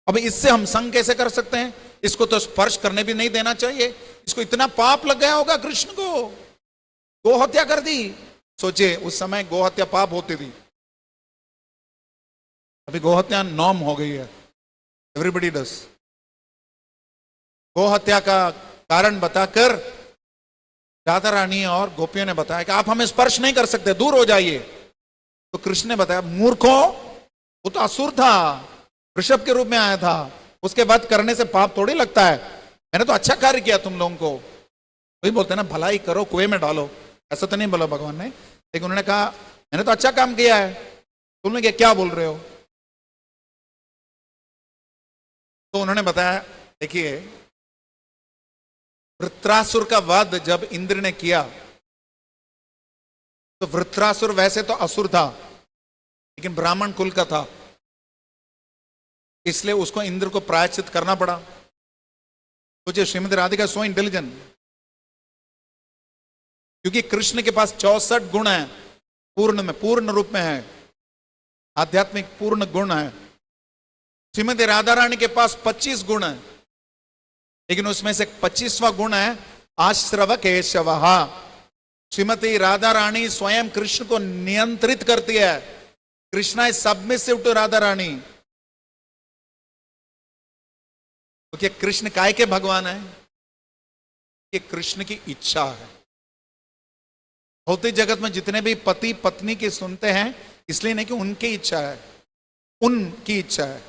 अब इससे हम संग कैसे कर सकते हैं? इसको तो स्पर्श करने भी नहीं देना चाहिए, इसको इतना पाप लग गया होगा कृष्ण को, गो हत्या कर दी। सोचिए उस समय गो हत्या पाप होती थी, अभी गो हत्या नॉर्म हो गई है, एवरीबडी डस। गो हत्या का कारण बताकर राधा रानी और गोपियों ने बताया कि आप हमें स्पर्श नहीं कर सकते, दूर हो जाइए। तो कृष्ण ने बताया, मूर्खों, वो तो असुर था, वृषभ के रूप में आया था, उसके वध करने से पाप थोड़ी लगता है, मैंने तो अच्छा कार्य किया तुम लोगों को। वही बोलते हैं ना, भलाई करो कुएं में डालो, ऐसा तो नहीं बोला भगवान ने, लेकिन उन्होंने कहा मैंने तो अच्छा काम किया है, तुम लोग क्या बोल रहे हो? तो उन्होंने बताया, देखिए वृत्रासुर का वध जब इंद्र ने किया, तो वृत्रासुर वैसे तो असुर था, लेकिन ब्राह्मण कुल का था, इसलिए उसको इंद्र को प्रायश्चित करना पड़ा। सोचिए श्रीमती राधिका सो इंटेलिजेंट, क्योंकि कृष्ण के पास 64 गुण है, पूर्ण रूप में है, आध्यात्मिक पूर्ण गुण है। श्रीमती राधा रानी के पास 25 गुण है, लेकिन उसमें से 25वां गुण है आश्रव केशवः। श्रीमती राधा रानी स्वयं कृष्ण को नियंत्रित करती है। Krishna is submissive to Radha Rani. तो क्या कृष्ण काय के भगवान है? ये कृष्ण की इच्छा है। भौतिक जगत में जितने भी पति पत्नी के सुनते हैं, इसलिए नहीं कि उनकी इच्छा है, उनकी इच्छा है।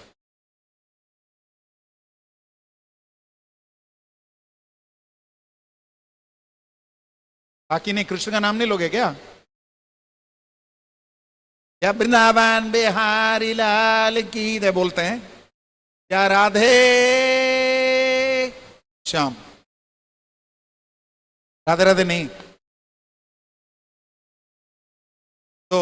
बाकी नहीं, कृष्ण का नाम नहीं लोगे क्या? या वृंदावन बिहारी लाल की दे बोलते हैं, या राधे श्याम, राधे राधे नहीं। तो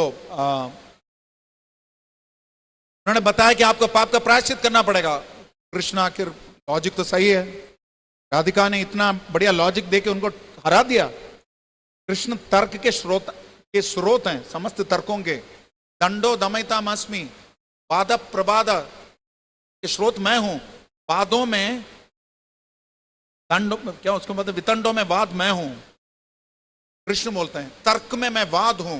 उन्होंने बताया कि आपको पाप का प्रायश्चित करना पड़ेगा। कृष्ण आखिर लॉजिक तो सही है, राधिका ने इतना बढ़िया लॉजिक देके उनको हरा दिया। कृष्ण तर्क के स्रोत हैं, समस्त तर्कों के। दंडो दमयता मस्मी, वाद प्रवाद के स्रोत मैं हूं। वादों में दंडो क्या उसको मतलब, वितंडों में वाद मैं हूं, कृष्ण बोलते हैं। तर्क में मैं वाद हूं,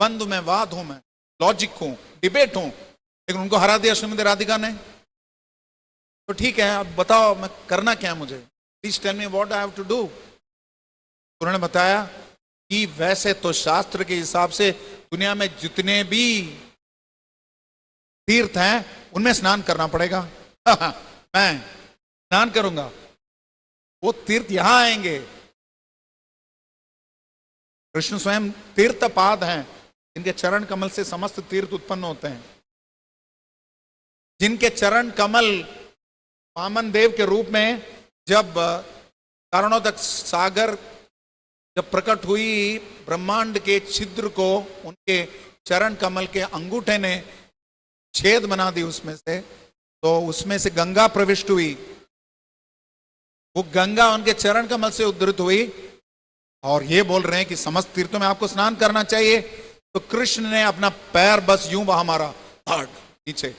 बंद में वाद हूं, मैं लॉजिक हूं, डिबेट हूं, लेकिन उनको हरा दिया श्रीमती राधिका ने। तो ठीक है, अब बताओ मैं करना क्या है मुझे, please tell me what I have to do. उन्होंने बताया कि वैसे तो शास्त्र के हिसाब से दुनिया में जितने भी तीर्थ हैं उनमें स्नान करना पड़ेगा। मैं स्नान करूंगा, वो तीर्थ यहां आएंगे। कृष्ण स्वयं तीर्थपाद हैं, जिनके चरण कमल से समस्त तीर्थ उत्पन्न होते हैं, जिनके चरण कमल वामन देव के रूप में जब कारणोदक सागर जब प्रकट हुई, ब्रह्मांड के छिद्र को उनके चरण कमल के अंगूठे ने छेद बना दी उसमें से, तो उसमें से गंगा प्रविष्ट हुई। वो गंगा उनके चरण कमल से उद्धृत हुई, और ये बोल रहे हैं कि समस्त तीर्थों में आपको स्नान करना चाहिए। तो कृष्ण ने अपना पैर बस यूं वहां मारा नीचे,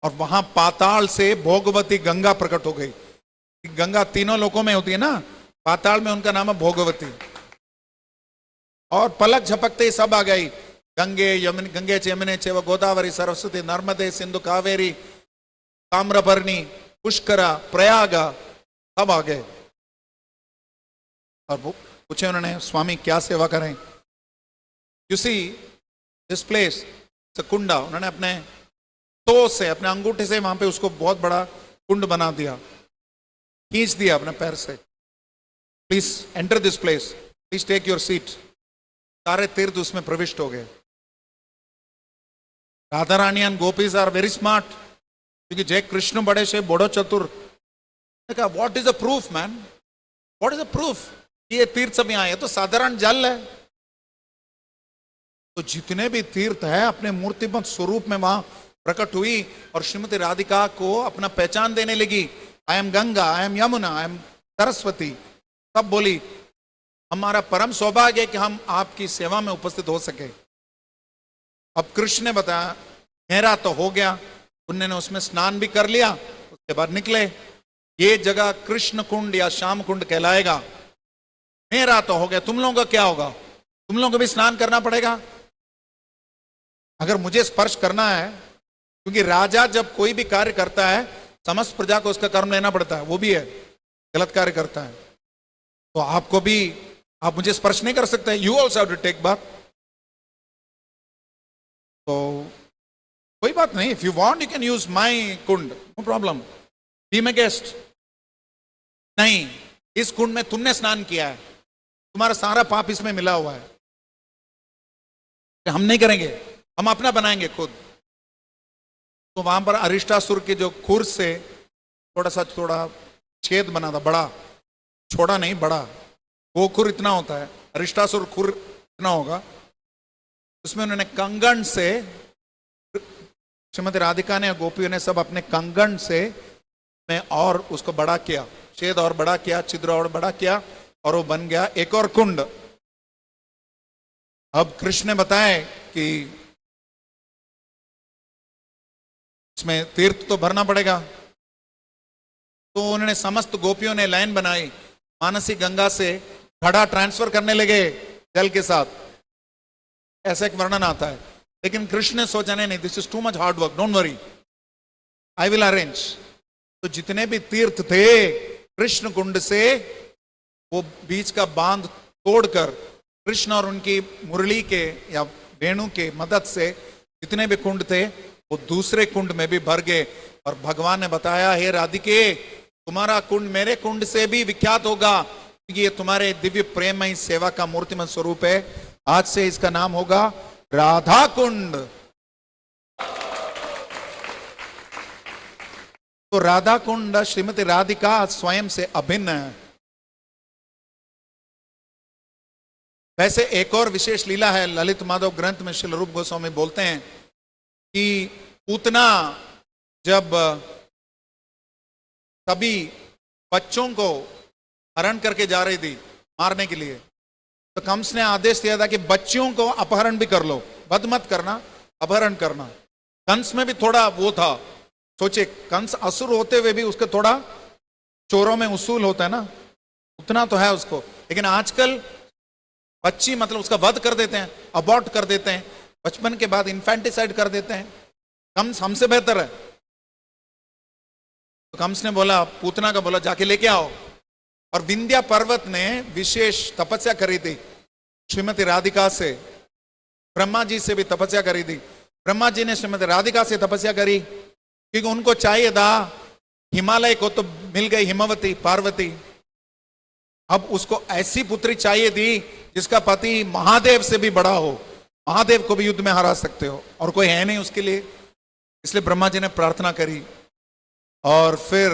और वहां पाताल से भोगवती गंगा प्रकट हो गई। गंगा तीनों लोकों में होती है ना, पाताल में उनका नाम है भोगवती। और पलक झपकते सब आ गई, गंगे च यमुने चैव गोदावरी सरस्वती नर्मदे सिंधु कावेरी ताम्रपर्णी पुष्करा प्रयाग, सब आ गए। और वो पूछे उन्होंने, स्वामी क्या सेवा करें? यू सी दिस प्लेस कुंडा, उन्होंने अपने तो से, अपने अंगूठे से वहां पे उसको बहुत बड़ा कुंड बना दिया, खींच दिया अपने पैर से। Please enter this place, please take your seat. सारे तीर्थ उसमें प्रविष्ट हो गए। Radha Rani and gopis are very smart, क्योंकि जय कृष्ण बड़े से बड़ो चतुर। कहा what is the proof man, what is the proof? ये तीर्थ सब यहां है तो साधारण जल है। तो जितने भी तीर्थ है अपने मूर्तिमत स्वरूप में वहां प्रकट हुई और श्रीमती राधिका को अपना पहचान देने लगी। I am Ganga, I am Yamuna, I am Saraswati. तब बोली हमारा परम सौभाग्य है कि हम आपकी सेवा में उपस्थित हो सके। अब कृष्ण ने बताया मेरा तो हो गया। उन्होंने उसमें स्नान भी कर लिया, उसके बाद निकले। ये जगह कृष्ण कुंड या श्याम कुंड कहलाएगा। मेरा तो हो गया, तुम लोगों का क्या होगा? तुम लोगों को भी स्नान करना पड़ेगा अगर मुझे स्पर्श करना है, क्योंकि राजा जब कोई भी कार्य करता है समस्त प्रजा को उसका कर्म लेना पड़ता है। वो भी है गलत कार्य करता है तो आपको भी, आप मुझे स्पर्श नहीं कर सकते। You also have to take bath. तो कोई बात नहीं, if you want you can use my कुंड, no problem, be my guest. नहीं, इस कुंड में तुमने स्नान किया है, तुम्हारा सारा पाप इसमें मिला हुआ है, हम नहीं करेंगे, हम अपना बनाएंगे खुद। तो वहां पर अरिष्टासुर के जो खुर से थोड़ा छेद बना था, बड़ा, छोटा नहीं बड़ा, वो खुर इतना होता है, अरिष्टासुर खुर इतना होगा। उसमें उन्होंने कंगन से, श्रीमती राधिका ने, गोपियों ने सब अपने कंगन से में और उसको बड़ा किया, छेद और बड़ा किया, छिद्र और बड़ा किया, और वो बन गया एक और कुंड। अब कृष्ण ने बताया कि इसमें तीर्थ तो भरना पड़ेगा। तो उन्होंने समस्त गोपियों ने लाइन बनाई, मानसी गंगा से घड़ा ट्रांसफर करने लगे जल के साथ। ऐसा एक वर्णन आता है। लेकिन कृष्ण ने सोचा नहीं, this is too much hard work, don't worry, I will arrange. तो जितने भी तीर्थ थे कृष्ण कुंड से, वो बीच का बांध तोड़कर कृष्ण और उनकी मुरली के या वेणु के मदद से जितने भी कुंड थे वो दूसरे कुंड में भी भर गए। और भगवान ने बताया, हे राधिके, तुम्हारा कुंड मेरे कुंड से भी विख्यात होगा, क्योंकि ये तुम्हारे दिव्य प्रेममय सेवा का मूर्तिमत स्वरूप है। आज से इसका नाम होगा राधा कुंड। तो राधा कुंड श्रीमती राधिका स्वयं से अभिन्न है। वैसे एक और विशेष लीला है, ललित माधव ग्रंथ में श्रील रूप गोस्वामी बोलते हैं कि पूतना जब सभी बच्चों को हरण करके जा रही थी मारने के लिए, तो कंस ने आदेश दिया था कि बच्चियों को अपहरण भी कर लो, वध मत करना, अपहरण करना। कंस में भी थोड़ा वो था, सोचे कंस असुर होते हुए भी उसका थोड़ा चोरों में उसूल होता है ना, उतना तो है उसको। लेकिन आजकल बच्ची मतलब उसका वध कर देते हैं, अबॉर्ट कर देते हैं, बचपन के बाद इन्फेंटिसाइड कर देते हैं। कंस हमसे बेहतर है। तो कंस ने बोला, पूतना का बोला जाके लेके आओ। और विंध्या पर्वत ने विशेष तपस्या करी थी श्रीमती राधिका से, ब्रह्मा जी से भी तपस्या करी थी। ब्रह्मा जी ने श्रीमती राधिका से तपस्या करी क्योंकि उनको चाहिए था, हिमालय को तो मिल गई हिमवती पार्वती, अब उसको ऐसी पुत्री चाहिए थी जिसका पति महादेव से भी बड़ा हो, महादेव को भी युद्ध में हरा सकते हो, और कोई है नहीं उसके लिए। इसलिए ब्रह्मा जी ने प्रार्थना करी और फिर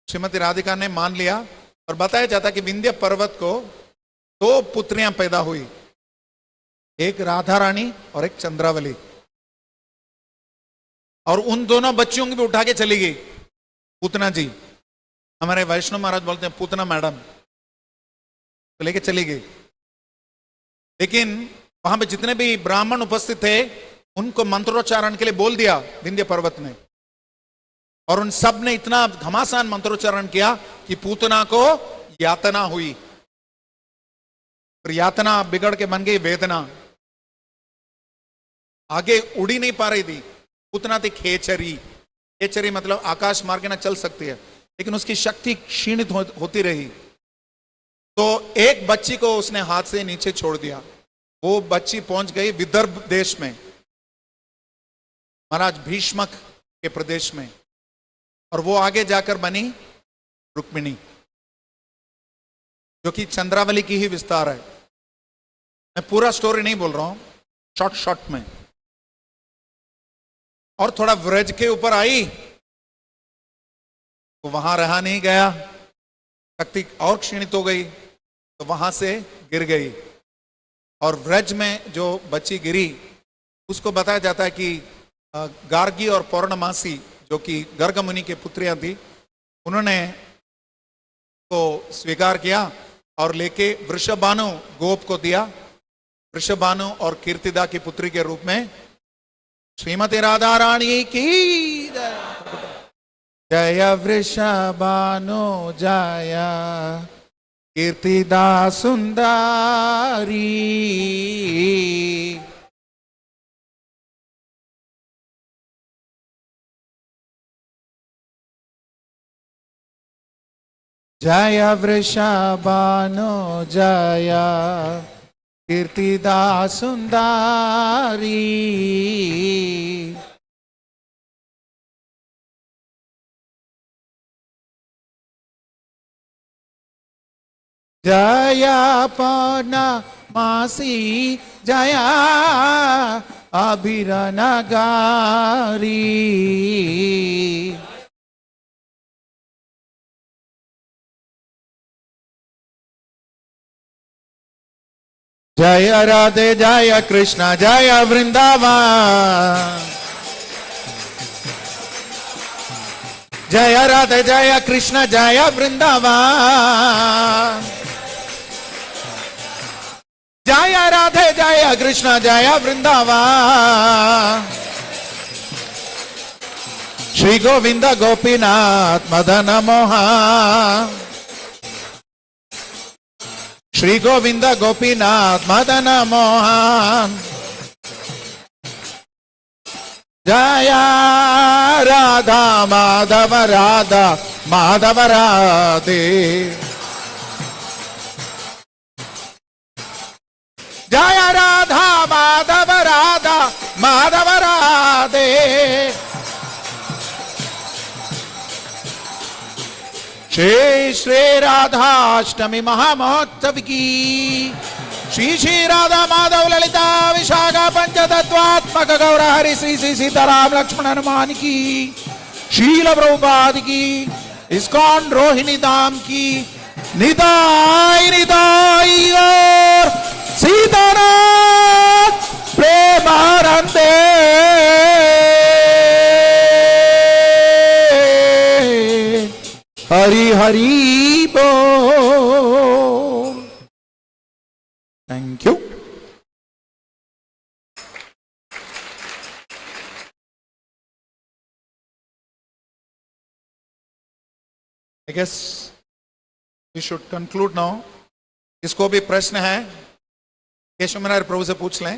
श्रीमती राधिका ने मान लिया। और बताया जाता कि विंध्य पर्वत को 2 पुत्रियां पैदा हुई, एक राधा रानी और एक चंद्रावली। और उन दोनों बच्चियों को भी उठा के चली गई पूतना जी। हमारे वैष्णव महाराज बोलते हैं पूतना मैडम, तो लेके चली गई। लेकिन वहां पे जितने भी ब्राह्मण उपस्थित थे उनको मंत्रोच्चारण के लिए बोल दिया विंध्य पर्वत ने, और उन सब ने इतना घमासान मंत्रोच्चारण किया कि पूतना को यातना हुई। फिर यातना बिगड़ के बन गई वेदना, आगे उड़ी नहीं पा रही थी। पूतना थी खेचरी, खेचरी मतलब आकाश मार्ग ना चल सकती है, लेकिन उसकी शक्ति क्षीणित होती रही। तो एक बच्ची को उसने हाथ से नीचे छोड़ दिया, वो बच्ची पहुंच गई विदर्भ देश में, महाराज भीष्मक के प्रदेश में, और वो आगे जाकर बनी रुक्मिणी, जो कि चंद्रावली की ही विस्तार है। मैं पूरा स्टोरी नहीं बोल रहा हूं, शॉर्ट में। और थोड़ा व्रज के ऊपर आई तो वहां रहा नहीं गया, शक्ति और क्षीणित हो गई, तो वहां से गिर गई। और व्रज में जो बच्ची गिरी उसको बताया जाता है कि गार्गी और पौर्णमासी जो कि गर्ग मुनि के पुत्रियां थी, उन्होंने को स्वीकार किया और लेके वृषभानु गोप को दिया। वृषभानु और कीर्तिदा की पुत्री के रूप में। श्रीमती राधा रानी की जय वृषभानु जय कीर्तिदा सुंदरी। जय वृषभानु जय कीर्तिदा सुंदरी। जय पौर्णमासी जय अभिरनगारी। जय राधे जय कृष्ण जय वृंदावन। जय राधे जय कृष्ण जय वृंदावन। जय राधे जय कृष्ण जय वृंदावन। श्री गोविंद गोपीनाथ मदन मोहन। श्री गोविंद गोपीनाथ मदन मोहन। जय राधा माधव राधा माधव राधे। जय राधा माधव राधा माधव राधे। श्री श्री राधाष्टमी महामहोत्सव की श्री श्री राधा माधव ललिता विशाखा पंचतत्वात्मक गौर हरि श्री श्री सीताराम लक्ष्मण हनुमान की, शील प्रभुपाद की, इस्कॉन रोहिणी धाम की निताई निताई और सीताराम प्रेमानंदे। हरि हरि बोल। Thank you. I guess we should conclude now. इसको भी प्रश्न है, केशव मनार प्रभु से पूछ लें।